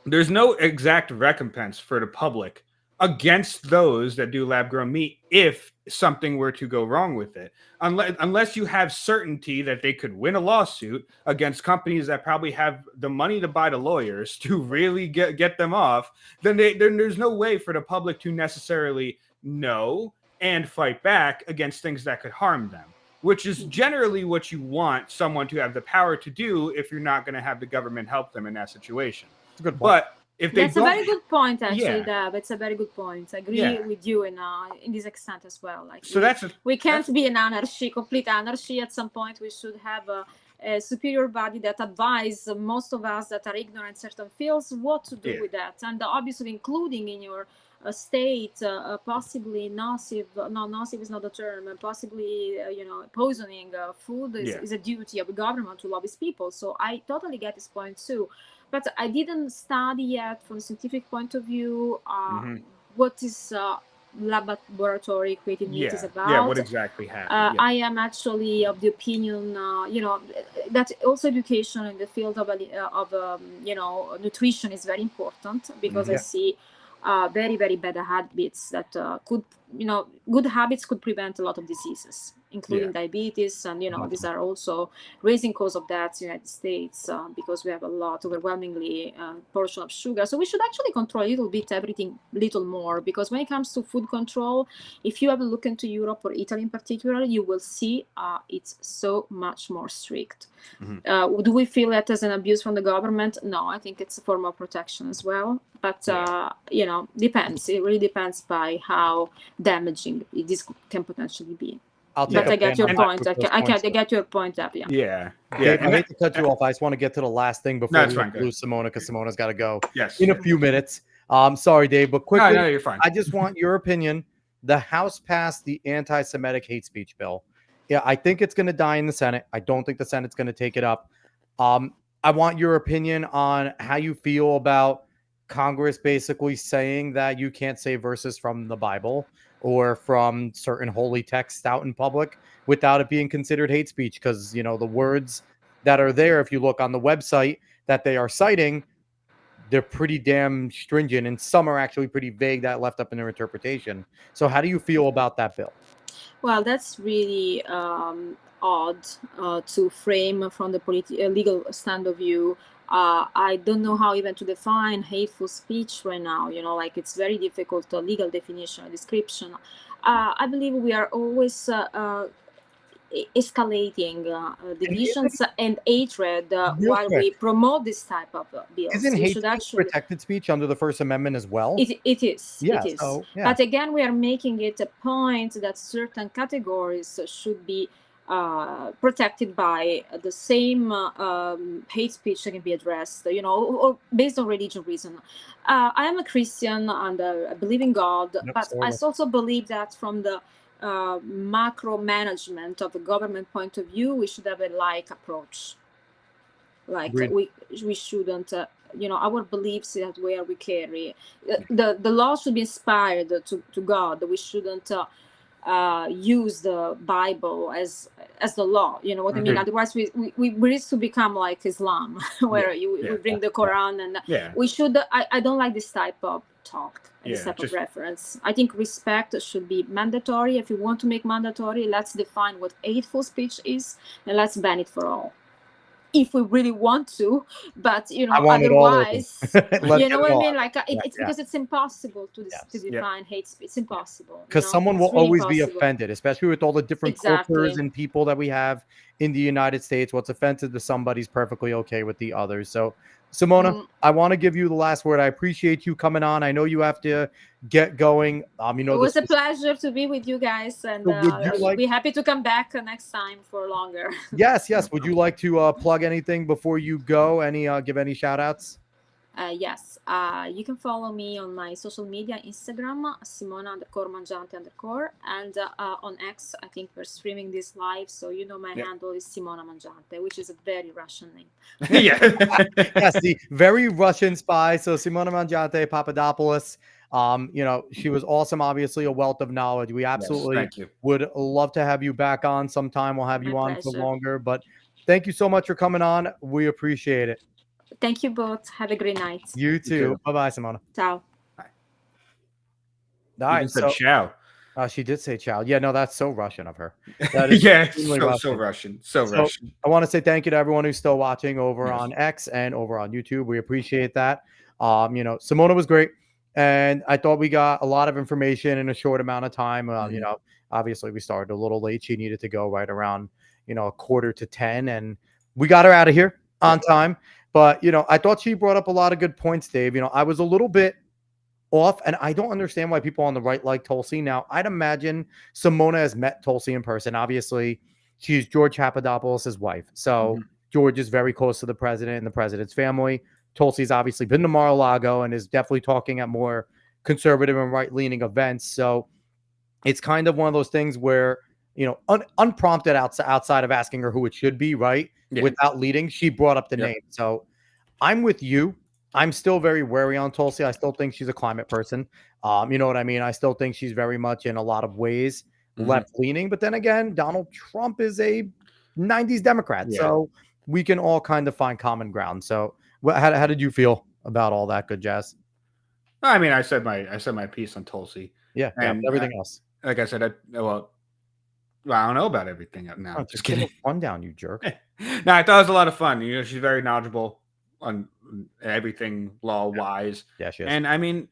there's no exact recompense for the public against those that do lab-grown meat if something were to go wrong with it. Unless you have certainty that they could win a lawsuit against companies that probably have the money to buy the lawyers to really get them off, then there's no way for the public to necessarily know and fight back against things that could harm them, which is generally what you want someone to have the power to do if you're not going to have the government help them in that situation. Good point. But if they That's a very good point, actually, Yeah. Deb. It's a very good point. I agree with you in this extent as well. Like, So we can't be an anarchy, complete anarchy. At some point, we should have a superior body that advise most of us that are ignorant in certain fields what to do with that, and obviously including in your state possibly nocive. No, nocive is not the term. Possibly, poisoning food is a duty of the government to lobby people. So I totally get this point too. But I didn't study yet from a scientific point of view what is laboratory created meat is about. Yeah, what exactly happened. I am actually of the opinion, that also education in the field of nutrition is very important, because I see very, very bad habits that could, good habits could prevent a lot of diseases, including diabetes, and these are also raising cause of deaths in the United States because we have a lot, overwhelmingly portion of sugar. So we should actually control a little bit everything, little more, because when it comes to food control, if you have a look into Europe or Italy in particular, you will see it's so much more strict. Do we feel that as an abuse from the government? No, I think it's a form of protection as well. But depends. It really depends by how damaging this can potentially be. But I get your point. I get your point, Ab. Yeah. I hate to cut you off. I just want to get to the last thing before we lose Simona, because Simona's got to go in a few minutes. Sorry, Dave, but quickly, no, you're fine. I just want your opinion. The House passed the anti-Semitic hate speech bill. Yeah, I think it's going to die in the Senate. I don't think the Senate's going to take it up. I want your opinion on how you feel about Congress basically saying that you can't say verses from the Bible or from certain holy texts out in public without it being considered hate speech, because the words that are there, if you look on the website that they are citing, they're pretty damn stringent, and some are actually pretty vague that left up in their interpretation. So how do you feel about that bill? Well, that's really odd to frame from the legal stand of view I don't know how even to define hateful speech right now. Like it's very difficult, a legal definition, a description. I believe we are always escalating And isn't divisions and hatred real while quick, we promote this type of bills. isn't We hate should speech actually. protected speech under the First Amendment as well? It is. Yeah. It is. So yeah. But again, we are making it a point that certain categories should be protected by the same hate speech that can be addressed, or based on religion reason. I am a Christian and I believe in God, Yep, but so I are we. also believe that from the macro management of the government point of view, we should have a like approach. Like Agreed. we shouldn't our beliefs that where we carry the law should be inspired to God. We shouldn't use the Bible as the law, you know what I mean? Mhm. Otherwise we risk to become like Islam where Yeah. we bring the Quran, and Yeah. we should I don't like this type of talk and this Yeah, type of just- reference. I think respect should be mandatory. If you want to make mandatory, let's define what hateful speech is and let's ban it for all, if we really want to. But I want it all open. otherwise Let's you know get what it I all mean, out. like Yeah, it's yeah. because it's impossible to Yes. to define hate speech. It's impossible, Because someone will It's really always be impossible. offended, especially with all the different Exactly. cultures and people that we have in the United States. What's offensive to somebody's perfectly okay with the others. So, Simona, Mm. I want to give you the last word. I appreciate you coming on. I know you have to get going. It was a pleasure to be with you guys, and So would you like? be happy to come back next time for longer. Yes, yes. Would you like to plug anything before you go? Give any shout outs? Yes, you can follow me on my social media, Instagram, Simona_Mangiante_, and on X, I think we're streaming this live, so my handle is Simona Mangiante, which is a very Russian name. Yeah. Yes, the very Russian spy. So Simona Mangiante Papadopoulos. She was awesome. Obviously, a wealth of knowledge. We absolutely thank you. would love to have you back on sometime. We'll have My you on for pleasure. longer. But thank you so much for coming on. We appreciate it. Thank you both. Have a great night. You too. too. Bye bye, Simona. Ciao. All You right. just said So ciao. she did say ciao. Yeah, no, that's so Russian of her. That is Yeah, extremely so Russian. So So- Russian. I want to say thank you to everyone who's still watching over Yes. on X and over on YouTube. We appreciate that. Simona was great, and I thought we got a lot of information in a short amount of time. Mhm. Obviously we started a little late. She needed to go right around 9:45, and we got her out of here on time. But I thought she brought up a lot of good points, Dave. I was a little bit off, and I don't understand why people on the right like Tulsi. Now, I'd imagine Simona has met Tulsi in person. Obviously, she's George Papadopoulos' wife. So George is very close to the president and the president's family. Tulsi's obviously been to Mar-a-Lago and is definitely talking at more conservative and right-leaning events. So it's kind of one of those things where, unprompted outside of asking her who it should be, right? Yeah. Without leading, she brought up the Yep. name. So I'm with you. I'm still very wary on Tulsi. I still think she's a climate person. You know what I mean? I still think she's very much in a lot of ways left leaning. But then again, Donald Trump is a 90s Democrat. Yeah. So we can all kind of find common ground. So how did you feel about all that good jazz? I mean, I said my piece on Tulsi. Yeah. And everything else. Like I said, I don't know about everything now. Oh, Just give kidding. a rundown, you jerk. No, I thought it was a lot of fun. She's very knowledgeable on everything law wise. Yeah, she is. And I mean,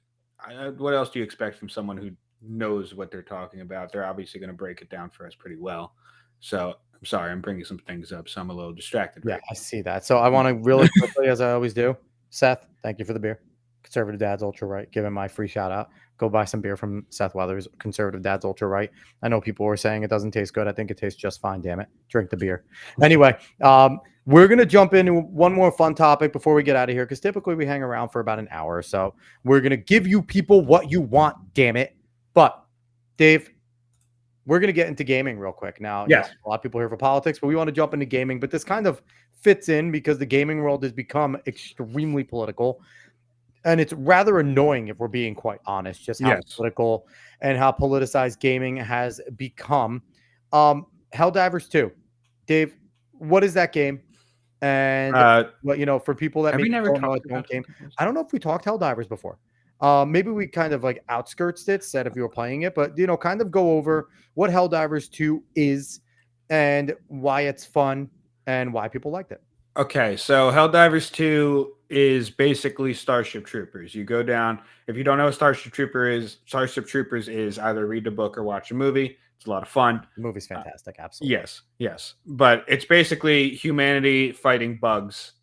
what else do you expect from someone who knows what they're talking about? They're obviously going to break it down for us pretty well. So I'm sorry, I'm bringing some things up, so I'm a little distracted. Yeah, right I see that. So I want to really quickly, as I always do, Seth, thank you for the beer. Conservative Dad's Ultra Right. Give him my free shout out. Go buy some beer from Seth Weathers, Conservative Dad's Ultra Right. I know people were saying it doesn't taste good. I think it tastes just fine. Damn it. Drink the beer. Anyway, we're going to jump into one more fun topic before we get out of here, because typically we hang around for about an hour or so. We're going to give you people what you want, damn it. But, Dave, we're going to get into gaming real quick. Now, Yes. a lot of people are here for politics, but we want to jump into gaming. But this kind of fits in because the gaming world has become extremely political. And it's rather annoying, if we're being quite honest, just how political and how politicized gaming has become. Helldivers 2. Dave, what is that game? And for people that maybe don't know, don't game. I don't know if we talked Helldivers before. Maybe we kind of like outskirts it, said if you were playing it, but kind of go over what Helldivers 2 is and why it's fun and why people liked it. Okay, so Helldivers 2 is basically Starship Troopers. You go down. If you don't know what Starship Troopers is either read the book or watch a movie. It's a lot of fun. The movie's fantastic. Absolutely. Yes, yes. But it's basically humanity fighting bugs.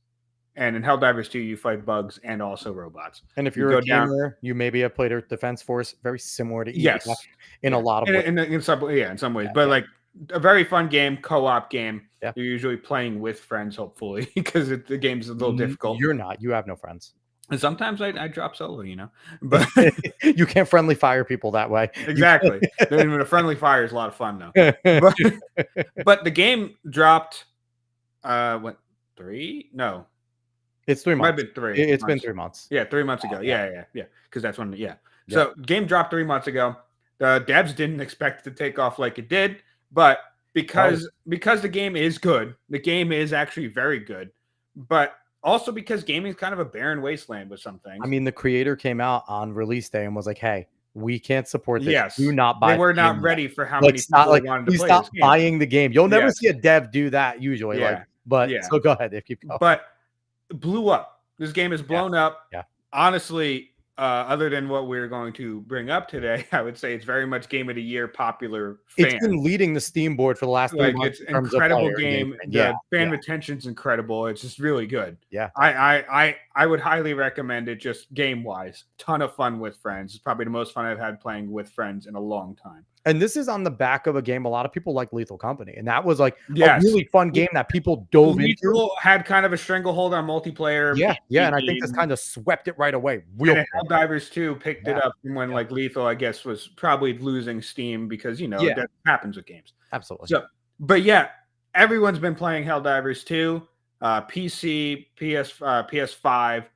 And in Helldivers 2, you fight bugs and also robots. And if You you're go a down- gamer, you maybe have played Earth Defense Force, very similar to EDF Yes. in a lot of ways. In some ways. Yeah, But yeah. like a very fun game, co-op game. Yeah. You're usually playing with friends, hopefully, because the game's a little difficult. You're not. You have no friends. And sometimes I drop solo, but You can't friendly fire people that way. exactly. Then a friendly fire is a lot of fun though. But the game dropped. What 3? No, It's 3 it might have months. been 3. It's been 3 months. Yeah, 3 months ago. Oh, Yeah. Because that's when. Yeah. So game dropped 3 months ago. The devs didn't expect it to take off like it did, but because the game is good, the game is actually very good, but also because gaming is kind of a barren wasteland with some things. I mean, the creator came out on release day and was like, "Hey, we can't support this. Yes, Do not buy." They were the not game ready yet." for how Like, many stop, people like, wanted to please play stop this game. buying the game. You'll never Yes. see a dev do that usually. Yeah. Like, but Yeah. so go ahead. If you go. But it blew up. This game is blown up. Yeah. Honestly, other than what we're going to bring up today, I would say it's very much game of the year popular fan. It's been leading the Steam board for the last 3 Like months. it's in terms of incredible player game. engagement. The fan retention's incredible. It's just really good. Yeah. I would highly recommend it just game wise. Ton of fun with friends. It's probably the most fun I've had playing with friends in a long time. And this is on the back of a game a lot of people like Lethal Company. And that was like Yes. a really fun game that people dove into. Lethal had kind of a stranglehold on multiplayer. Yeah. And I think this kind of swept it right away. Real And quick. Helldivers 2 picked it up from when like Lethal, I guess, was probably losing steam because that happens with games. Absolutely. So, but yeah, everyone's been playing Helldivers 2, PC, PS5.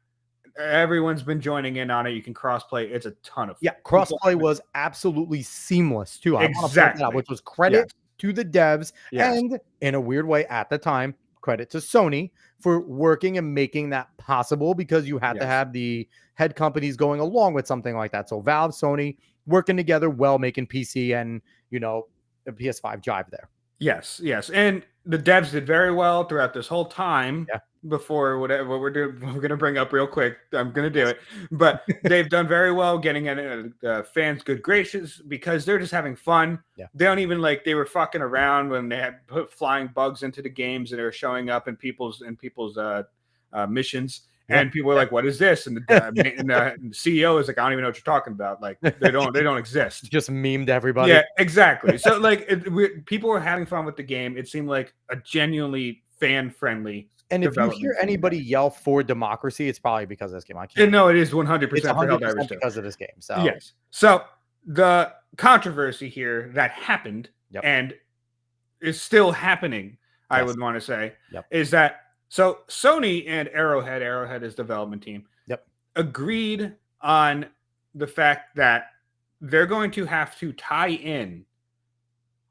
Everyone's been joining in on it. You can crossplay. It's a ton of fun. Yeah, crossplay was absolutely seamless too. I want to point that out, which was credit to the devs and in a weird way at the time, credit to Sony for working and making that possible because you had to have the head companies going along with something like that. So Valve, Sony working together well, making PC and the PS5 jive there. Yes. And the devs did very well throughout this whole time. Yeah. Before whatever what we're going to bring up real quick. I'm going to do it, but they've done very well getting fans good graces because they're just having fun. Yeah. They don't even they were fucking around when they had put flying bugs into the games and they were showing up in people's missions. Yeah. And people were like, "What is this?" And the CEO is like, "I don't even know what you're talking about. Like, they don't exist." Just memed everybody. Yeah, exactly. So people were having fun with the game. It seemed like a genuinely fan friendly. And if you hear anybody yell for democracy, it's probably because of this game. I can't. And no, it is 100% It's 100% because of this game. So yes. So the controversy here that happened and is still happening, I would want to say, is that so Sony and Arrowhead is development team, agreed on the fact that they're going to have to tie in,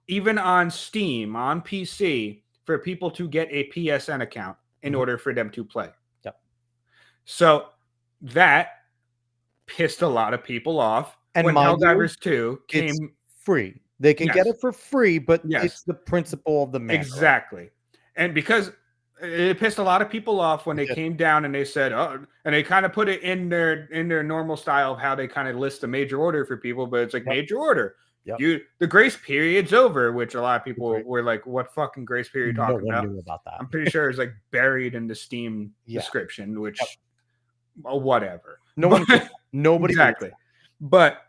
even on Steam, on PC, for people to get a PSN account in order for them to play. Yep. So that pissed a lot of people off. And when Helldivers 2 came free. They can get it for free, but it's the principle of the manual. Exactly. And because it pissed a lot of people off when they came down and they said, "Oh," and they kind of put it in their normal style of how they kind of list a major order for people, but it's like major order. The grace period's over, which a lot of people were like, "What fucking grace period are you talking about?" Knew about that. I'm pretty sure it's like buried in the Steam description, which whatever. Nobody exactly. But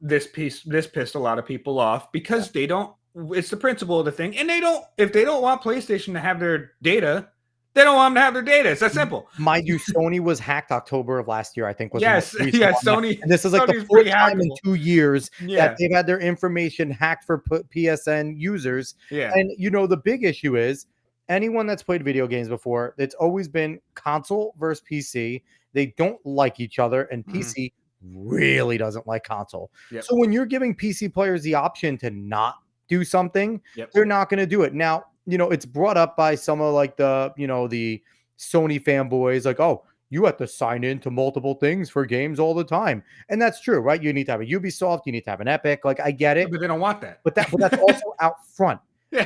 this pissed a lot of people off because they don't. It's the principle of the thing, and if they don't want PlayStation to have their data, they don't want them to have their data. It's that simple. Mind you, Sony was hacked October of last year, I think. Sony. And this is like the fourth time in 2 years that they've had their information hacked for PSN users. Yeah. And the big issue is anyone that's played video games before, it's always been console versus PC. They don't like each other, and PC really doesn't like console. Yep. So when you're giving PC players the option to not do something, they're not going to do it. Now, it's brought up by some of the Sony fanboys, like, "Oh, you have to sign in to multiple things for games all the time." And that's true, right? You need to have a Ubisoft, you need to have an Epic. Like, I get it. But they don't want that. But that's also out front.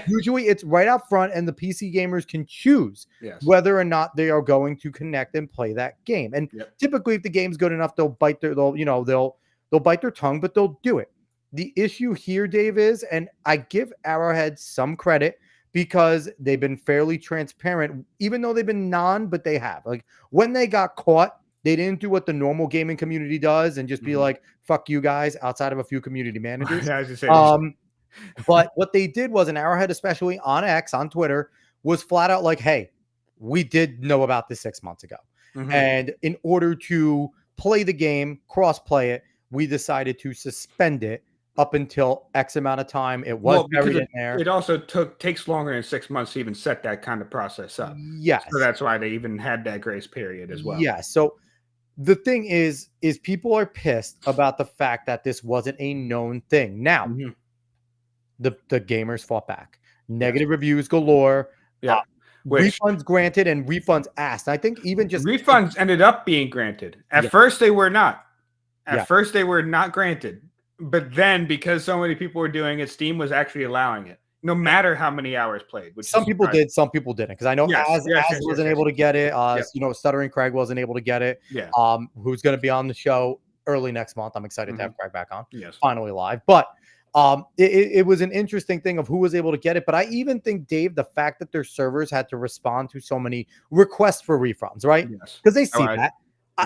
Usually it's right out front, and the PC gamers can choose Yes. whether or not they are going to connect and play that game. And Yep. typically, if the game's good enough, they'll bite their they'll bite their tongue, but they'll do it. The issue here, Dave, is, and I give Arrowhead some credit because they've been fairly transparent, even though they've been but they have. Like, when they got caught, they didn't do what the normal gaming community does and just be like, fuck you guys, outside of a few community managers. Yeah, I was gonna say, But what they did was, an Arrowhead, especially on X, on Twitter, was flat out like, hey, we did know about this 6 months ago. And in order to play the game, cross-play it, we decided to suspend it up until X amount of time. It was buried in there. It also takes longer than 6 months to even set that kind of process up. Yes. So that's why they even had that grace period as well. Yeah. So the thing is people are pissed about the fact that this wasn't a known thing. Now, the gamers fought back. Negative reviews galore. Yeah. Refunds granted and refunds asked. I think even just refunds ended up being granted. At first, they were not. At first, they were not granted. But then, because so many people were doing it, Steam was actually allowing it, no matter how many hours played. Which some people did, some people didn't. Because I know Az wasn't able to get it. Stuttering Craig wasn't able to get it. Yeah. Who's going to be on the show early next month? I'm excited to have Craig back on. Yes. Finally live. But it was an interesting thing of who was able to get it. But I even think, Dave, the fact that their servers had to respond to so many requests for refunds, right? Yes. Because they see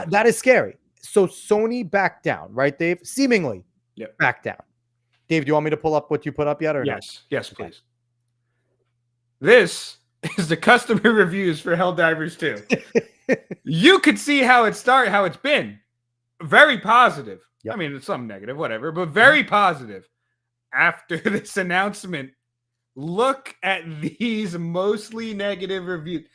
that is scary. So Sony backed down, right, Dave? Seemingly back down. Dave, do you want me to pull up what you put up yet, or no? Yes, please. This is the customer reviews for Helldivers 2. You could see how it's been. Very positive. I mean, it's some negative, whatever, but very positive. After this announcement, look at these mostly negative reviews.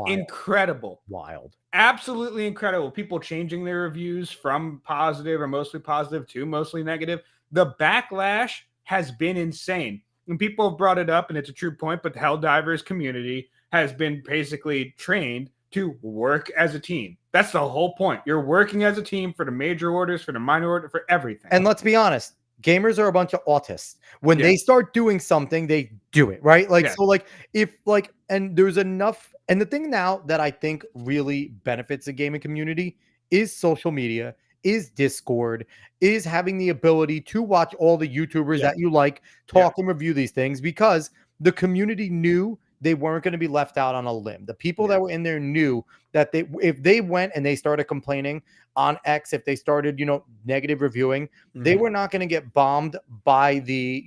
Incredible. Wild. Absolutely incredible. People changing their reviews from positive or mostly positive to mostly negative. The backlash has been insane. And people have brought it up, and it's a true point, but the Helldivers community has been basically trained to work as a team. That's the whole point. You're working as a team for the major orders, for the minor order, for everything. And let's be honest, gamers are a bunch of autists. When they start doing something, they do it, right? And there's enough. And the thing now that I think really benefits the gaming community is social media, is Discord, is having the ability to watch all the YouTubers that you like talk and review these things, because the community knew they weren't going to be left out on a limb. The people that were in there knew that if they went and they started complaining on X, if they started, negative reviewing, they were not going to get bombed by the,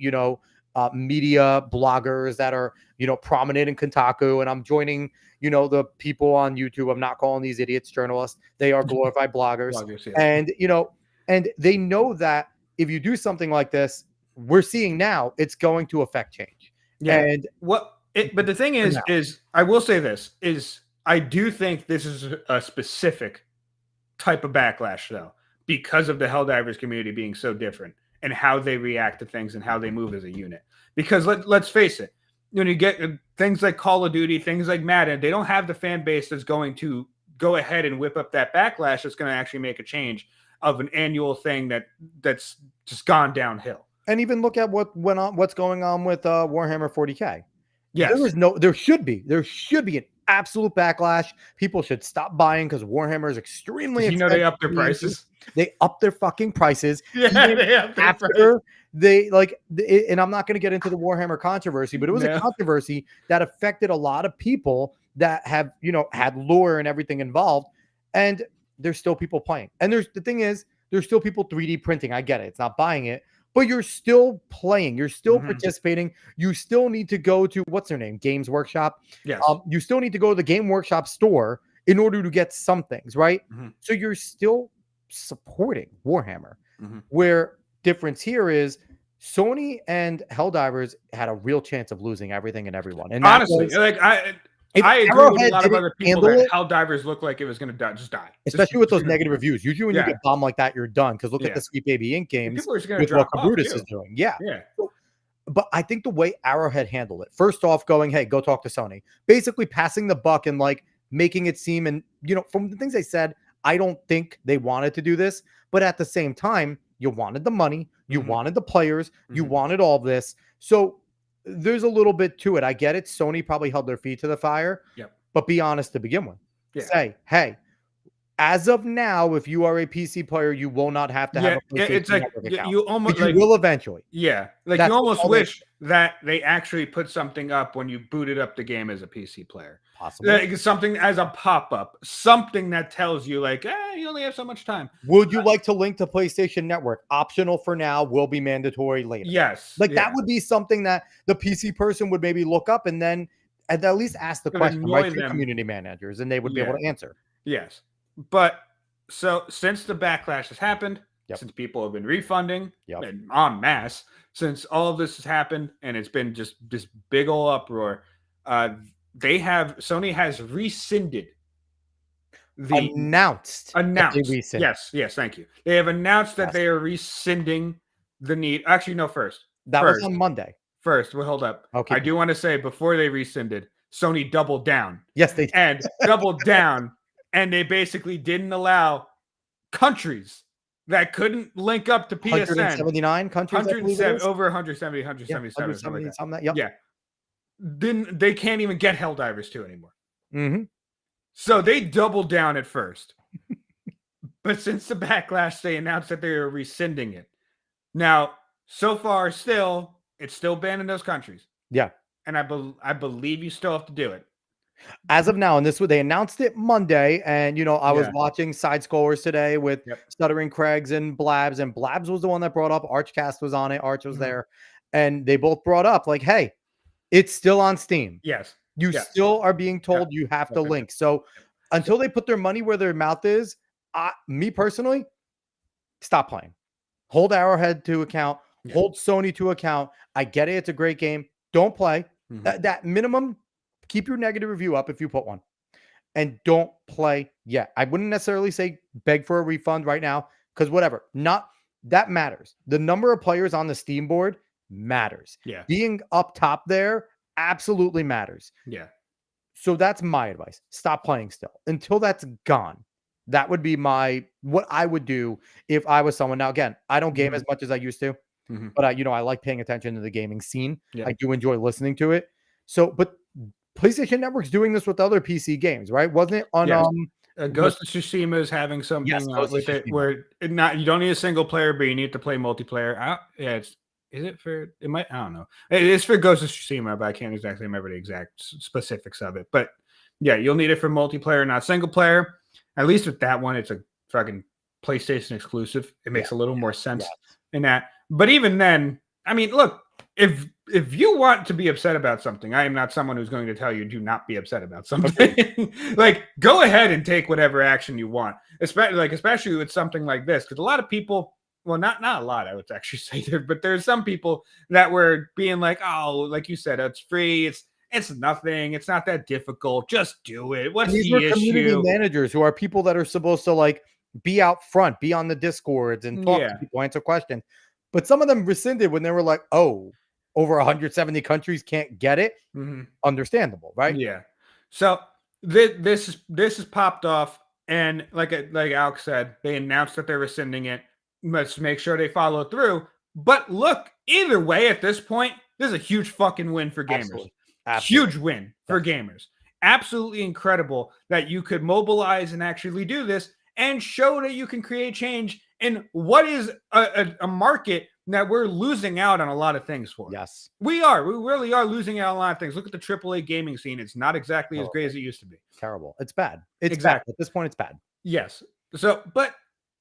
media bloggers that are, prominent in Kotaku. And I'm joining, the people on YouTube. I'm not calling these idiots journalists. They are glorified bloggers. And, and they know that if you do something like this, we're seeing now it's going to affect change. Yeah. And but the thing is I will say this is I do think this is a specific type of backlash, though, because of the Helldivers community being so different and how they react to things and how they move as a unit. Because let's face it, when you get things like Call of Duty, things like Madden, they don't have the fan base that's going to go ahead and whip up that backlash that's going to actually make a change of an annual thing that's just gone downhill. And even look at what's going on with Warhammer 40K. Yes. There should be an absolute backlash. People should stop buying because Warhammer is extremely expensive. They up their prices. They up their fucking prices. Yeah, they up their prices. And I'm not going to get into the Warhammer controversy, but it was a controversy that affected a lot of people that have, had lore and everything involved. And there's still people playing. And the thing is, there's still people 3D printing. I get it. It's not buying it. But you're still playing. You're still participating. You still need to go to, what's their name? Games Workshop. Yes. You still need to go to the Game Workshop store in order to get some things, right? So you're still supporting Warhammer. Where difference here is Sony and Helldivers had a real chance of losing everything and everyone. And honestly, I agree with a lot of other people that Helldivers looked like it was going to just die. Especially with those negative reviews. Usually when you get bombed like that, you're done. Because look at the Sweet Baby Ink games with what Brutus is doing. Yeah. But I think the way Arrowhead handled it, first off, going, hey, go talk to Sony. Basically passing the buck and making it seem, and from the things they said, I don't think they wanted to do this. But at the same time, you wanted the money, you wanted the players, you wanted all of this. So there's a little bit to it. I get it. Sony probably held their feet to the fire. Yep. But be honest to begin with. Yeah. Say, hey, as of now, if you are a PC player, you will not have to have a PlayStation it's like Network account. you almost But you will eventually. Yeah, like That's you almost all they- wish that they actually put something up when you booted up the game as a PC player. Possibly. Like something as a pop-up, something that tells you like, you only have so much time. Would you like to link to PlayStation Network? Optional for now, will be mandatory later. Yes. Like that would be something that the PC person would maybe look up and then at least ask the It would question, annoy right? To them. community managers, and they would be able to answer. Yes. But so since the backlash has happened, Yep. since people have been refunding Yep. and en masse, since all of this has happened and it's been just this big old uproar, Sony has rescinded announced. Yes, thank you. They have announced that they are rescinding the need. Actually, no, first. That was on Monday. First, well, hold up. Okay. I do want to say before they rescinded, Sony doubled down. Yes, they did. And doubled down, and they basically didn't allow countries that couldn't link up to PSN. 179 countries. 170, over 170, 177. 170 like something. Yep. Yeah. Then they can't even get Helldivers 2 anymore. Mm-hmm. So they doubled down at first. But since the backlash, they announced that they are rescinding it. Now, so far, it's still banned in those countries. Yeah. And I believe you still have to do it. As of now, and they announced it Monday, and I was watching Side Scrollers today with Stuttering Craigs and Blabs was the one that brought up Archcast was on it, Arch was there, and they both brought up like, hey, it's still on Steam. Yes. You still are being told you have to link. So until they put their money where their mouth is, me personally, stop playing. Hold Arrowhead to account. Hold Sony to account. I get it. It's a great game. Don't play. That minimum, keep your negative review up if you put one. And don't play yet. I wouldn't necessarily say beg for a refund right now because whatever. That matters. The number of players on the Steam board matters. Yeah. Being up top there absolutely matters. Yeah. So that's my advice. Stop playing still until that's gone. That would be what I would do if I was someone. Now, again, I don't game as much as I used to, but I like paying attention to the gaming scene. Yeah. I do enjoy listening to it. So, but PlayStation Network's doing this with other PC games, right? Wasn't it on Ghost of Tsushima is having something with it where you don't need a single player, but you need to play multiplayer. I don't know. It is for Ghost of Tsushima, but I can't exactly remember the exact specifics of it. But yeah, you'll need it for multiplayer, not single player. At least with that one, it's a fucking PlayStation exclusive. It makes a little more sense in that. But even then, I mean, look, if you want to be upset about something, I am not someone who's going to tell you do not be upset about something. Like, go ahead and take whatever action you want, especially with something like this, because a lot of people, well, not a lot, I would actually say there, but there's some people that were being like, oh, like you said, it's free, it's nothing, it's not that difficult, just do it. What's these the issue? Community managers who are people that are supposed to like be out front, be on the Discords and talk to people, answer questions. But some of them rescinded when they were like, oh, over 170 countries can't get it. Understandable, right? Yeah. So this is popped off, and like Alex said, they announced that they're rescinding it. Let's make sure they follow through. But look, either way, at this point, this is a huge fucking win for gamers. Absolutely. Huge win for gamers. Absolutely incredible that you could mobilize and actually do this and show that you can create change in what is a market that we're losing out on a lot of things for. Yes. We really are losing out on a lot of things. Look at the AAA gaming scene. It's not exactly as great as it used to be. Terrible. It's bad. It's bad. At this point, it's bad. Yes. So, but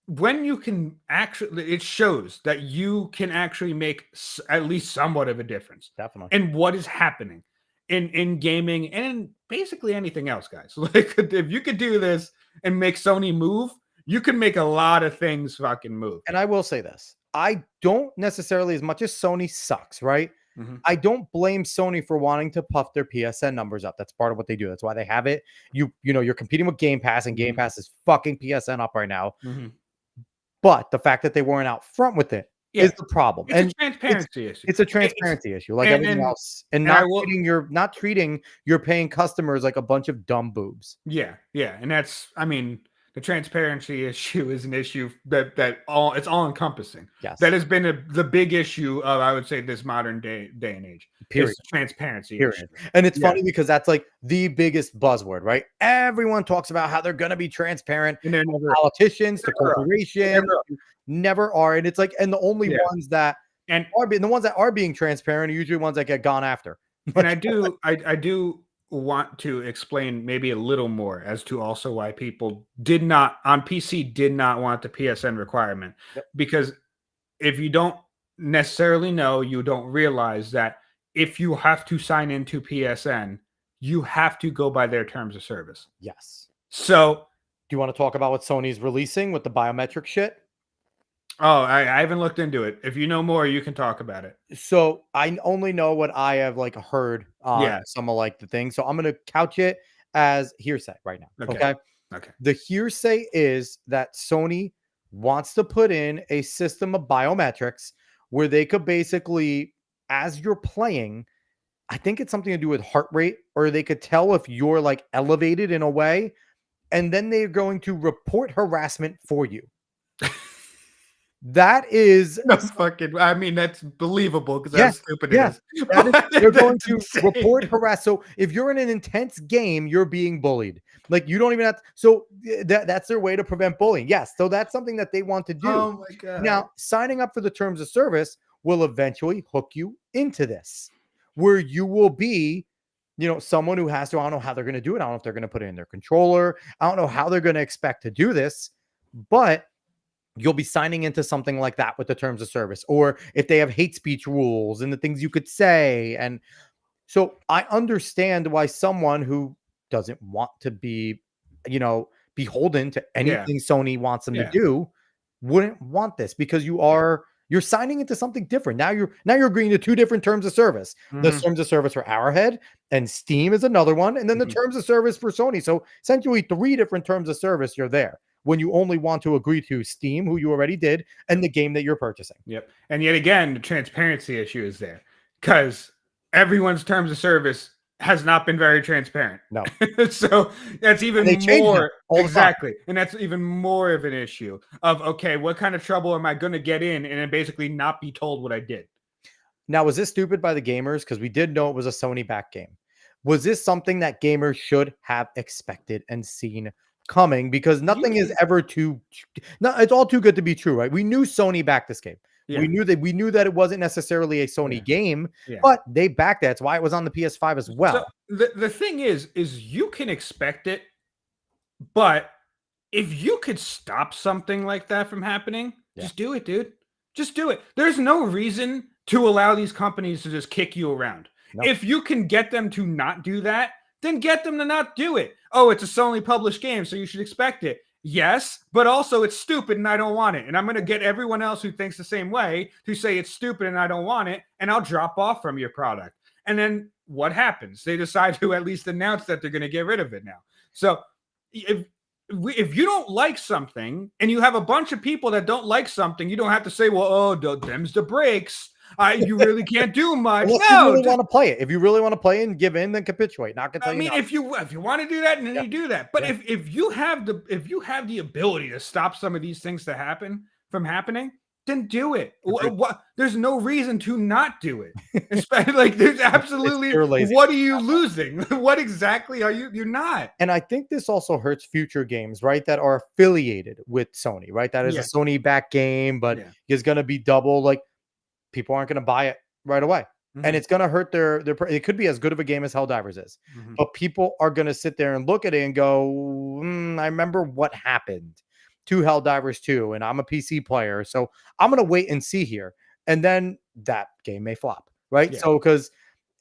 when you can actually, it shows that you can actually make at least somewhat of a difference. Definitely. In what is happening in gaming and in basically anything else, guys. Like, if you could do this and make Sony move, you can make a lot of things fucking move. And I will say this. I don't necessarily, as much as Sony sucks, right? I don't blame Sony for wanting to puff their PSN numbers up. That's part of what they do. That's why they have it. You're competing with Game Pass, and Game Pass is fucking PSN up right now. But the fact that they weren't out front with it is the problem. It's a transparency issue. It's a transparency issue, like everything else. And not treating your paying customers like a bunch of dumb boobs. Yeah. And that's, I mean, the transparency issue is an issue that it's all encompassing. Yes. That has been the big issue of, I would say, this modern day and age. Period. Is transparency. Period. And it's funny because that's like the biggest buzzword, right? Everyone talks about how they're going to be transparent. And they're never, politicians, the corporations, never are. And it's like, and the only ones that the ones that are being transparent are usually ones that get gone after. And I do want to explain maybe a little more as to also why people did not want the PSN requirement. Because if you don't necessarily know, you don't realize that if you have to sign into PSN, you have to go by their terms of service. Yes. So do you want to talk about what Sony's releasing with the biometric shit? Oh, I haven't looked into it. If you know more, you can talk about it. So I only know what I have like heard on some of like the things. So I'm going to couch it as hearsay right now. Okay. The hearsay is that Sony wants to put in a system of biometrics where they could basically, as you're playing, I think it's something to do with heart rate, or they could tell if you're like elevated in a way, and then they're going to report harassment for you. That is no fucking. I mean, that's believable because that's stupid. It is. They're going to report harass. So if you're in an intense game, you're being bullied. Like you don't even have to. So that's their way to prevent bullying. Yes. So that's something that they want to do. Oh my God. Now, signing up for the terms of service will eventually hook you into this, where you will be, someone who has to. I don't know how they're going to do it. I don't know if they're going to put it in their controller. I don't know how they're going to expect to do this, but you'll be signing into something like that with the terms of service, or if they have hate speech rules and the things you could say. And so I understand why someone who doesn't want to be, beholden to anything Sony wants them to do wouldn't want this, because you're signing into something different. Now you're agreeing to two different terms of service. The terms of service for Arrowhead and Steam is another one. And then the terms of service for Sony. So essentially 3 different terms of service you're there, when you only want to agree to Steam, who you already did, and the game that you're purchasing. Yep. And yet again, the transparency issue is there because everyone's terms of service has not been very transparent. No. So that's even more. Exactly. And that's even more of an issue of, okay, what kind of trouble am I going to get in and then basically not be told what I did? Now, was this stupid by the gamers? Because we did know it was a Sony back game. Was this something that gamers should have expected and seen coming? Because nothing is ever it's all too good to be true, right? We knew Sony backed this game. We knew that it wasn't necessarily a Sony game, but they backed that. That's why it was on the PS5 as well. So the thing is you can expect it, but if you could stop something like that from happening, just do it, dude. Just do it. There's no reason to allow these companies to just kick you around. Nope. If you can get them to not do that, then get them to not do it. Oh, it's a Sony published game, so you should expect it. Yes, but also it's stupid and I don't want it. And I'm going to get everyone else who thinks the same way to say it's stupid and I don't want it, and I'll drop off from your product. And then what happens? They decide to at least announce that they're going to get rid of it now. So if you don't like something and you have a bunch of people that don't like something, you don't have to say, well, them's the breaks. You really can't do much. Well, no, you really want to play it. If you really want to play and give in, then capitulate. Not gonna tell you. If you want to do that, then you do that. But if you have the ability to stop some of these things from happening, then do it. There's no reason to not do it. Especially, like, there's absolutely. What are you losing? What exactly are you? You're not. And I think this also hurts future games, right? That are affiliated with Sony, right? That is a Sony back game, but is going to be double. Like, people aren't going to buy it right away. And it's going to hurt their it could be as good of a game as Helldivers is, but people are going to sit there and look at it and go, I remember what happened to Helldivers 2, and I'm a PC player, so I'm going to wait and see here. And then that game may flop, right? So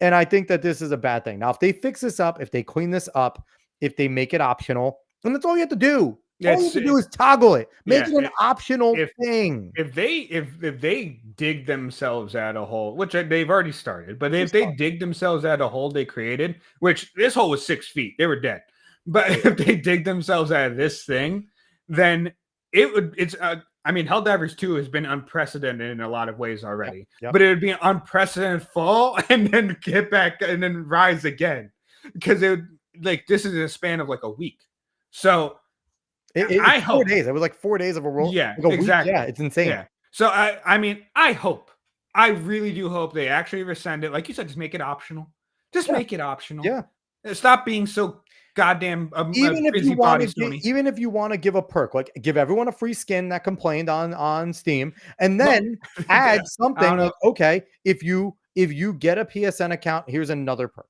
and I think that this is a bad thing. Now, if they fix this up, if they clean this up, if they make it optional, then that's all you have to do. All you have to do is toggle it. Make it an optional thing. If they dig themselves out a hole, which they've already started, but if they dig themselves out a hole they created, which this hole was 6 feet, they were dead. But if they dig themselves out of this thing, then Helldivers 2 has been unprecedented in a lot of ways already. But it would be an unprecedented fall and then get back and then rise again. Because this is a span of like a week. So It's 4 days. It was like 4 days of a roll. Yeah, Like a week. exactly. Yeah, it's insane. Yeah. So I mean, I hope, I really do hope they actually rescind it. Like you said, just make it optional. Just Yeah. make it optional. Yeah. Stop being so goddamn Even if you busybody, want to, Sony. even if you want to give a perk, like give everyone a free skin that complained on Steam, and then add something like, okay, if you get a PSN account, here's another perk.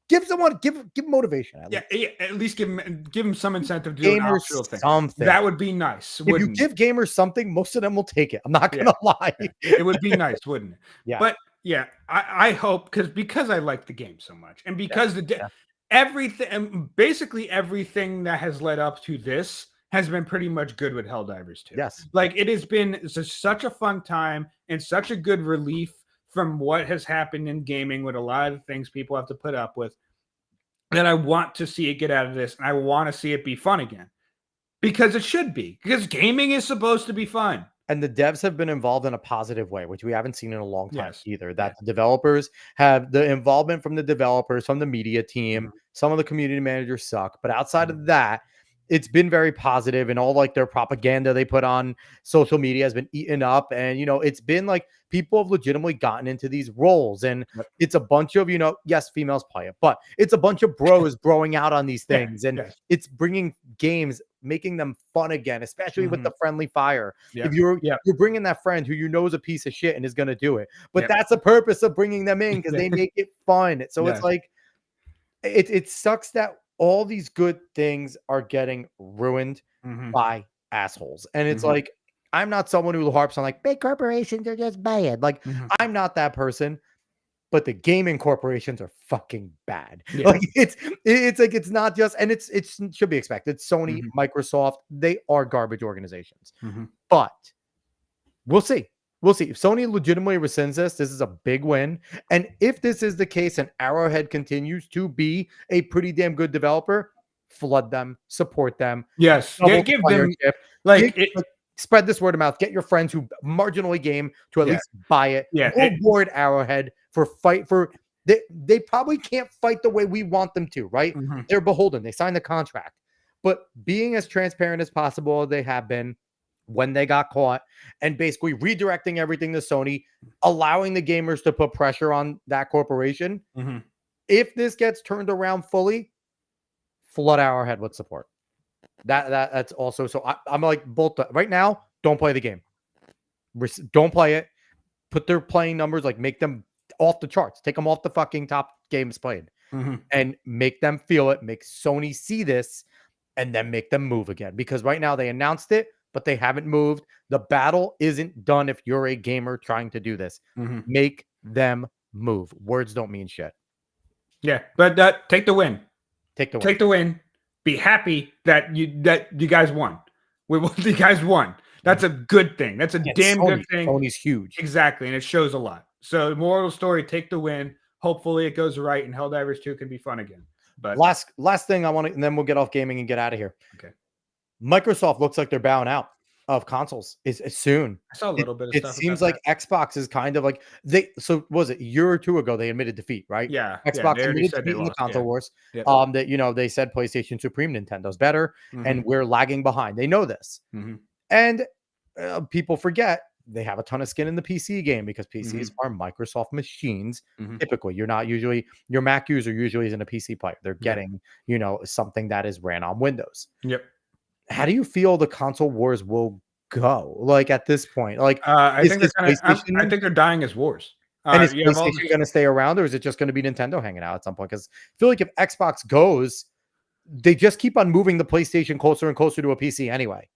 Give someone give motivation. Yeah, at least give them some incentive to do an Gamers optional thing. something. That would be nice. If you give gamers something, most of them will take it. I'm not gonna lie. It would be nice, wouldn't it? Yeah. But yeah, I hope because I like the game so much, and because everything, basically everything that has led up to this has been pretty much good with Helldivers 2. Yes. Like it has been such a fun time and such a good relief from what has happened in gaming with a lot of things people have to put up with, that I want to see it get out of this, and I want to see it be fun again. Because it should be. Because gaming is supposed to be fun. And the devs have been involved in a positive way, which we haven't seen in a long time either. That Yes. the developers have the involvement from the developers, from the media team. Some of the community managers suck, but outside of that, it's been very positive, and all like their propaganda they put on social media has been eaten up. And it's been like people have legitimately gotten into these roles, and it's a bunch of yes, females play it, but it's a bunch of bros broing out on these things, and it's bringing games, making them fun again, especially with the friendly fire. If you're bringing that friend who is a piece of shit and is going to do it, but that's the purpose of bringing them in, because they make it fun. So it's like it sucks that all these good things are getting ruined by assholes. And it's like, I'm not someone who harps on like big corporations are just bad. Like I'm not that person, but the gaming corporations are fucking bad. Like it's like, it's not just, and it should be expected. Sony, Microsoft, they are garbage organizations, but we'll see. We'll see. If Sony legitimately rescinds this is a big win. And if this is the case and Arrowhead continues to be a pretty damn good developer, flood them, support them. Yes. Give them spread this word of mouth. Get your friends who marginally game to at least buy it. Yeah. Go board Arrowhead they probably can't fight the way we want them to, right? They're beholden. They signed the contract. But being as transparent as possible, they have been, when they got caught, and basically redirecting everything to Sony, allowing the gamers to put pressure on that corporation. If this gets turned around fully, flood Arrowhead with support. That's also, so I'm like, both right now, don't play the game. Don't play it. Put their playing numbers, like make them off the charts. Take them off the fucking top games played, and make them feel it. Make Sony see this, and then make them move again. Because right now they announced it, but they haven't moved. The battle isn't done if you're a gamer trying to do this. Make them move. Words don't mean shit. Yeah, but take the win. Take the win. Take the win. Be happy that you guys won. You guys won. That's a good thing. That's a damn good thing. Sony's huge. Exactly, and it shows a lot. So, moral of the story, take the win. Hopefully it goes right, and Helldivers 2 can be fun again. But last thing I want to, and then we'll get off gaming and get out of here. Okay. Microsoft looks like they're bowing out of consoles is soon. I saw a little bit of stuff. It seems like Xbox is kind of like so was it a year or two ago they admitted defeat, right? Yeah. Xbox admitted defeat in the console wars. That they said PlayStation Supreme, Nintendo's better, and we're lagging behind. They know this. And people forget they have a ton of skin in the PC game, because PCs are Microsoft machines. Typically, your Mac user usually isn't a PC player. They're getting, something that is ran on Windows. How do you feel the console wars will go? Like at this point, like I think they're dying as wars. And is PlayStation going to stay around, or is it just going to be Nintendo hanging out at some point? Because I feel like if Xbox goes, they just keep on moving the PlayStation closer and closer to a PC anyway.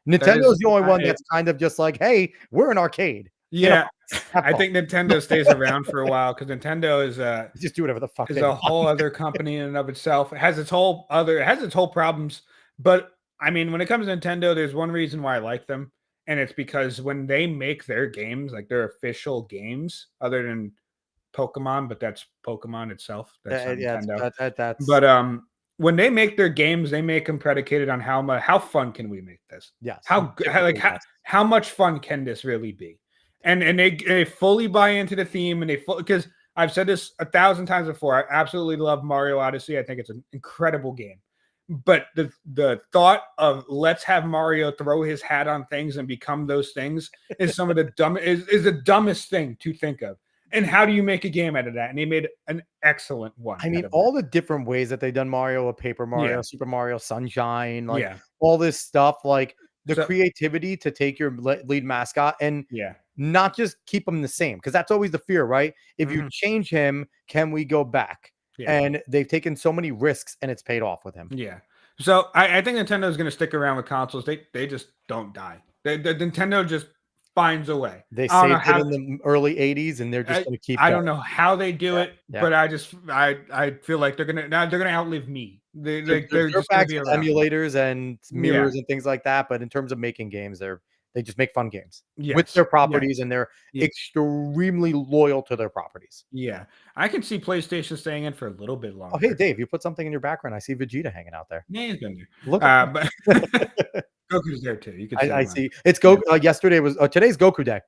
Nintendo's the only one that's kind of just like, hey, we're an arcade. Yeah, I think Nintendo stays around for a while, because Nintendo is just do whatever the fuck. Is a whole other company in and of itself. It has its whole problems. But I mean, when it comes to Nintendo, there's one reason why I like them, and it's because when they make their games, like their official games, other than Pokemon, but that's Pokemon itself. That's Nintendo. But when they make their games, they make them predicated on how fun can we make this? Yes. How much fun can this really be? And they fully buy into the theme, and because I've said this 1,000 times before, I absolutely love Mario Odyssey. I think it's an incredible game. but the thought of let's have Mario throw his hat on things and become those things is some of the is the dumbest thing to think of. And how do you make a game out of that? And he made an excellent one. I mean, out of all that. the different ways that they've done Mario, a Paper Mario, Yeah. Super Mario Sunshine, like Yeah. all this stuff, like the So- creativity to take your lead mascot and Yeah. not just keep him the same, because that's always the fear, right? If you Mhm. change him, can we go back? Yeah. And they've taken so many risks and it's paid off with him. Yeah. So I think Nintendo is going to stick around with consoles. They just don't die. The Nintendo just finds a way. They I don't know saved it how in the early 80s and they're just going to keep I going. don't know how they do it, yeah. but I feel like they're gonna outlive me. They're They're just gonna dirtbags be with around. emulators and mirrors and things like that, but in terms of making games, they just make fun games with Yes. their Yes. properties, and they're Yes. extremely loyal to their properties. Yeah, I can see PlayStation staying in for a little bit longer. Oh, hey, Dave, you put something in your background. I see Vegeta hanging out there. Yeah, he's been there. Look, But Goku's there too. You can see. I him see. It's Goku. Yesterday was today's Goku Day.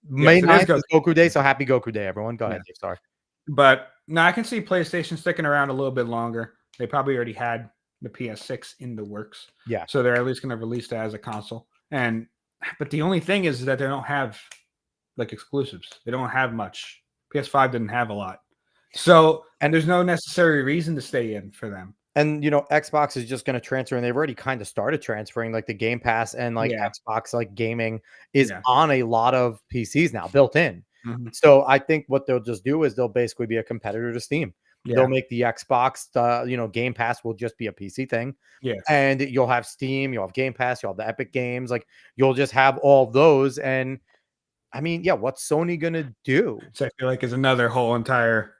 May Yes, it is 9th is Goku Day, so happy Goku Day, everyone. Go ahead, Dave. Sorry. But no, I can see PlayStation sticking around a little bit longer. They probably already had the PS6 in the works. Yeah. So they're at least going to release that as a console. But the only thing is that they don't have like exclusives. They don't have much. PS5 didn't have a lot. So, and there's no necessary reason to stay in for them. And Xbox is just going to transfer, and they've already kind of started transferring, like the Game Pass and like Xbox, like gaming is on a lot of PCs now, built in. Mm-hmm. So I think what they'll just do is they'll basically be a competitor to Steam. Yeah. They'll make the Xbox, Game Pass will just be a PC thing. Yeah. And you'll have Steam, you'll have Game Pass, you'll have the Epic games, like you'll just have all of those. And I mean, yeah, what's Sony gonna do? So I feel like it's another whole entire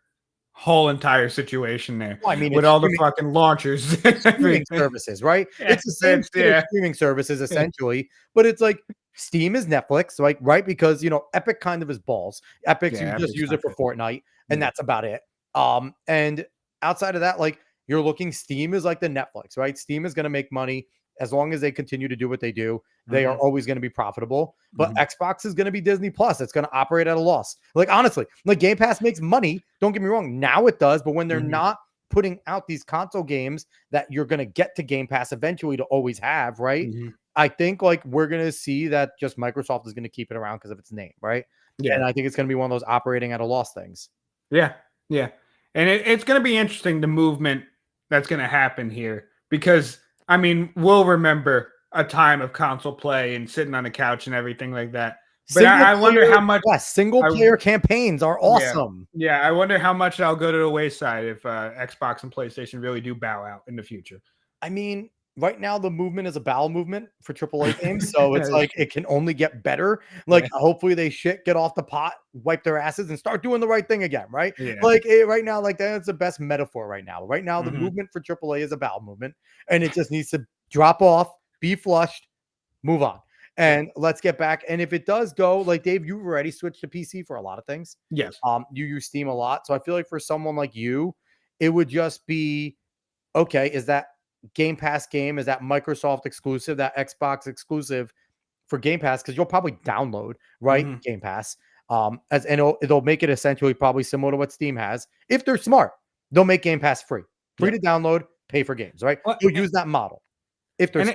situation there. Well, I mean, with all the fucking launchers, streaming services, right? It's the same streaming services essentially, but it's like Steam is Netflix, right? Because Epic kind of is balls. Epic's you just use it for Fortnite, and that's about it. And outside of that, like you're looking, Steam is like the Netflix, right? Steam is going to make money as long as they continue to do what they do. They are always going to be profitable. But Xbox is going to be Disney Plus. It's going to operate at a loss. Like honestly, like Game Pass makes money. Don't get me wrong. Now it does, but when they're not putting out these console games that you're going to get to Game Pass eventually to always have, right? I think like we're going to see that just Microsoft is going to keep it around because of its name, right? Yeah. And I think it's going to be one of those operating at a loss things. Yeah. Yeah. And it's going to be interesting, the movement that's going to happen here, because I mean, we'll remember a time of console play and sitting on the couch and everything like that. But I wonder how much single player campaigns are awesome. Yeah, I wonder how much I'll go to the wayside if Xbox and PlayStation really do bow out in the future. I mean, right now the movement is a bowel movement for AAA games, so it's like it can only get better. Like hopefully they get off the pot, wipe their asses, and start doing the right thing again, right? Yeah. Like right now, like that's the best metaphor right now. Right now, the movement for AAA is a bowel movement, and it just needs to drop off, be flushed, move on. And let's get back. And if it does go, like Dave, you've already switched to PC for a lot of things. Yes. You use Steam a lot. So I feel like for someone like you, it would just be, okay, is that Game Pass game? Is that Microsoft exclusive, that Xbox exclusive for Game Pass? Because you'll probably download, right? Game Pass. And it'll make it essentially probably similar to what Steam has. If they're smart, they'll make Game Pass free to download, pay for games, right? Well, you'll use that model. If there's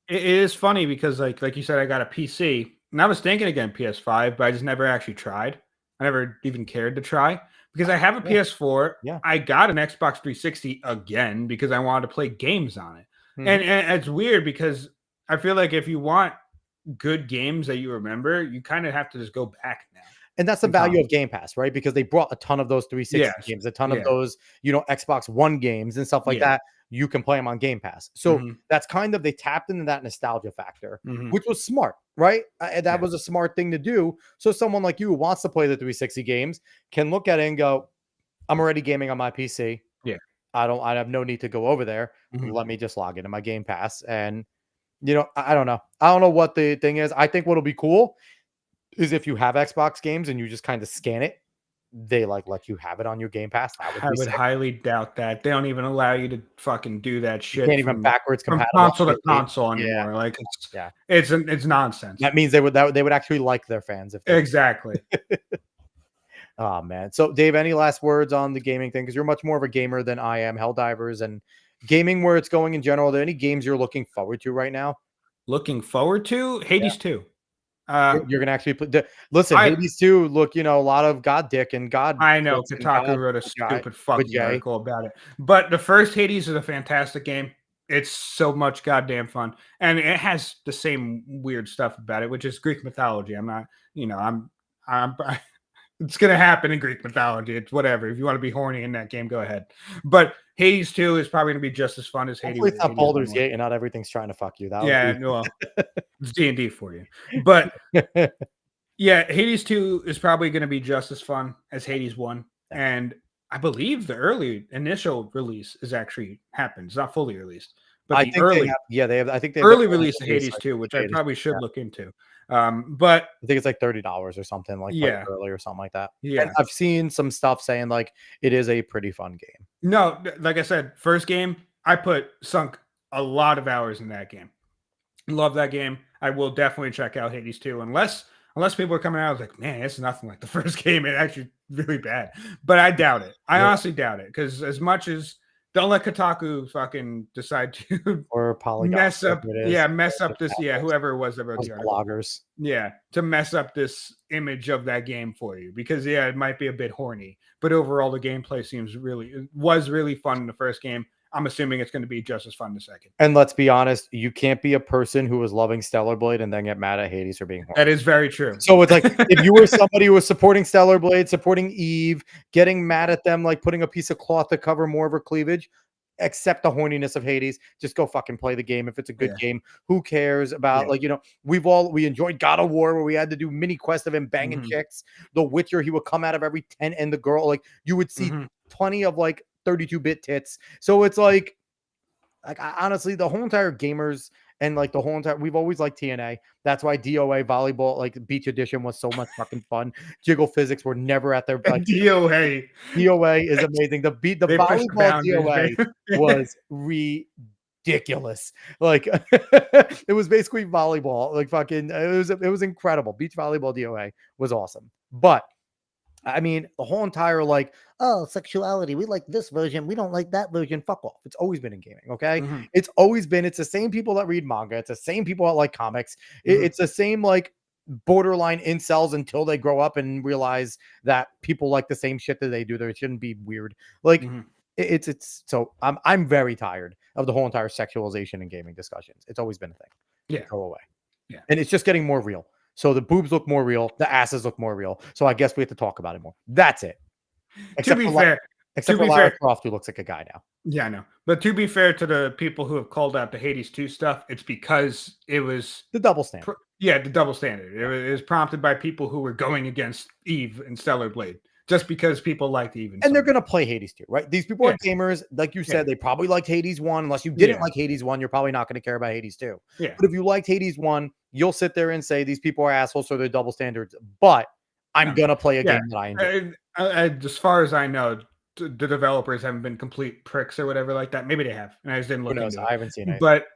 it is funny because like you said, I got a PC and I was thinking again PS5, but I just never actually tried. I never even cared to try because I have a PS4. Yeah. I got an Xbox 360 again because I wanted to play games on it. And it's weird because I feel like if you want good games that you remember, you kind of have to just go back now. And that's the value of Game Pass, right? Because they brought a ton of those 360 games, a ton of those, Xbox One games and stuff like that. You can play them on Game Pass. So that's kind of, they tapped into that nostalgia factor, which was smart, right? That was a smart thing to do. So someone like you who wants to play the 360 games can look at it and go, I'm already gaming on my PC. Yeah. I have no need to go over there. Let me just log into my Game Pass. And, I don't know. I don't know what the thing is. I think what'll be cool is if you have Xbox games and you just kind of scan it, they let you have it on your Game Pass. I would highly doubt that. They don't even allow you to fucking do that shit. You can't even backwards compatible from console to console anymore. Like it's nonsense. That means they would actually like their fans if they exactly. Oh man. So Dave, any last words on the gaming thing? Because you're much more of a gamer than I am. Helldivers and gaming where it's going in general, are there any games you're looking forward to right now? Looking forward to Hades 2. You're gonna actually play. Listen, I Hades 2. Look, a lot of God dick and God. I know tits and Kotaku God wrote a guy stupid with fucking Jay. article about it, but the first Hades is a fantastic game. It's so much goddamn fun, and it has the same weird stuff about it, which is Greek mythology. I'm not, I'm it's gonna happen in Greek mythology. It's whatever. If you want to be horny in that game, go ahead. But Hades 2 is probably gonna be just as fun as Hades. Hopefully, it's not Hades Baldur's 1 was. Gate and not everything's trying to fuck you. That would Yeah, well, it's D&D for you. But yeah, Hades 2 is probably going to be just as fun as Hades 1. And I believe the initial release is actually happened. It's not fully released. But I the think early, they have. I think they have early the release of Hades 2, which I probably should look into. But I think it's like $30 or something, like yeah, early or something like that. yeah. And I've seen some stuff saying like it is a pretty fun game. No, like I said, first game, I sunk a lot of hours in that game. Love that game. I will definitely check out Hades 2 unless people are coming out like, man, it's nothing like the first game. It's actually really bad. But I doubt it. I honestly doubt it, because as much as don't let Kotaku fucking decide to or Polygon mess up this, whoever it was that wrote the article. Bloggers. Yeah, to mess up this image of that game for you, because it might be a bit horny, but overall the gameplay was really fun in the first game. I'm assuming it's going to be just as fun in the second. And let's be honest, you can't be a person who was loving Stellar Blade and then get mad at Hades for being horny. That is very true. So it's like if you were somebody who was supporting Stellar Blade, supporting Eve, getting mad at them, like putting a piece of cloth to cover more of her cleavage, accept the horniness of Hades. Just go fucking play the game. If it's a good game, who cares about we enjoyed God of War where we had to do mini quest of him banging chicks. The Witcher, he would come out of every tent and the girl, like you would see plenty of like 32-bit tits. So it's like honestly, the whole entire gamers and like the whole entire, we've always liked TNA. That's why DOA volleyball, like Beach Edition, was so much fucking fun. Jiggle Physics were never at their like, DOA is amazing. The volleyball DOA was ridiculous. Like it was basically volleyball. Like fucking, it was incredible. Beach volleyball DOA was awesome. But I mean, the whole entire like, oh, sexuality. We like this version. We don't like that version. Fuck off. It's always been in gaming. Okay. It's always been. It's the same people that read manga. It's the same people that like comics. It's the same like borderline incels until they grow up and realize that people like the same shit that they do. There shouldn't be weird. Like it's so I'm very tired of the whole entire sexualization in gaming discussions. It's always been a thing. Yeah. Go away. Yeah. And it's just getting more real. So the boobs look more real. The asses look more real. So I guess we have to talk about it more. That's it. Except for Lara Croft, who looks like a guy now. Yeah, I know. But to be fair to the people who have called out the Hades 2 stuff, it's because it was the double standard. The double standard. It was prompted by people who were going against Eve and Stellar Blade. Just because people liked Eve. And they're going to play Hades 2, right? These people are gamers. Like you said, they probably liked Hades 1. Unless you didn't like Hades 1, you're probably not going to care about Hades 2. Yeah. But if you liked Hades 1, you'll sit there and say, these people are assholes, so they're double standards. But I'm going to play a game that I enjoy. As far as I know, the developers haven't been complete pricks or whatever like that. Maybe they have. And I just didn't look into it. I haven't seen it. But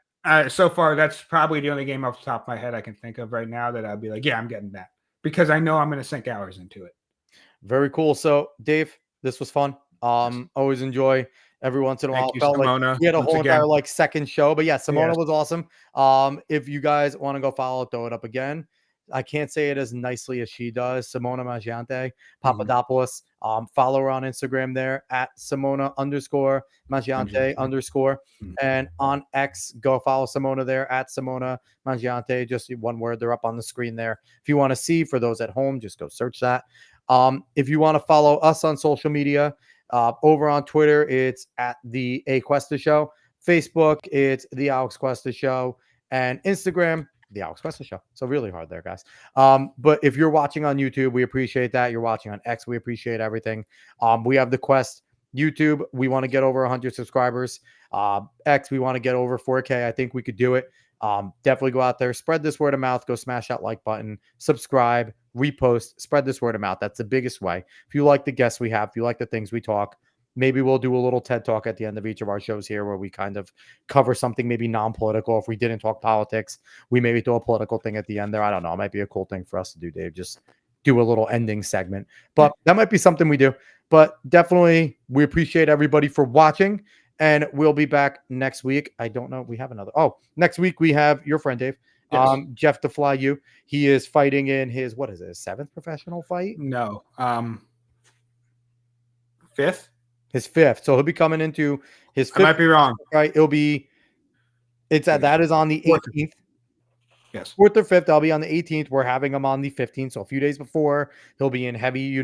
so far, that's probably the only game off the top of my head I can think of right now that I'd be like, yeah, I'm getting that. Because I know I'm going to sink hours into it. Very cool. So, Dave, this was fun. Always enjoy every once in a while. Felt Simona, like we had a whole entire like second show, but yeah, Simona was awesome. If you guys want to go follow, throw it up again. I can't say it as nicely as she does. Simona Mangiante Papadopoulos. Follow her on Instagram there at Simona _Mangiante_. And on X, go follow Simona there at Simona Mangiante. Just one word. They're up on the screen there. If you want to see, for those at home, just go search that. If you want to follow us on social media, over on Twitter, it's at the A Cuesta Show. Facebook, it's the Alex Cuesta Show. And Instagram, the Alex Cuesta Show. So really hard there, guys. But if you're watching on YouTube, we appreciate that. You're watching on X, we appreciate everything. We have the quest. YouTube, we want to get over 100 subscribers. X, we want to get over 4K. I think we could do it. Definitely go out there, spread this word of mouth, go smash that like button, subscribe, repost, spread this word of mouth. That's the biggest way. If you like the guests we have, if you like the things we talk, maybe we'll do a little TED talk at the end of each of our shows here where we kind of cover something maybe non-political. If we didn't talk politics, we maybe throw a political thing at the end there. I don't know. It might be a cool thing for us to do, Dave. Just do a little ending segment. But that might be something we do. But definitely, we appreciate everybody for watching. And we'll be back next week. I don't know. We have another. Oh, next week we have your friend Dave, Yes. Jeff the Fly You. He is fighting in his, what is it, his 7th professional fight? No. 5th? His 5th. So he'll be coming into his 5th. I might be wrong. Right. That is on the 18th. Yes. 4th or 5th. I'll be on the 18th. We're having him on the 15th. So a few days before, he'll be in heavy,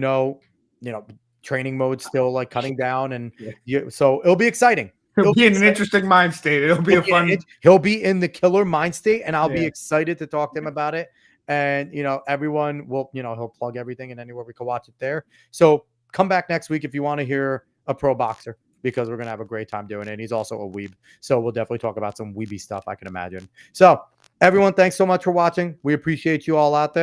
training mode, still like cutting down. And so it'll be exciting. He'll be in an interesting mind state. It'll be a fun. He'll be in the killer mind state, and I'll be excited to talk to him about it. And everyone will, he'll plug everything and anywhere we can watch it there. So come back next week if you want to hear a pro boxer, because we're gonna have a great time doing it. And he's also a weeb, so we'll definitely talk about some weeby stuff, I can imagine. So everyone, thanks so much for watching. We appreciate you all out there.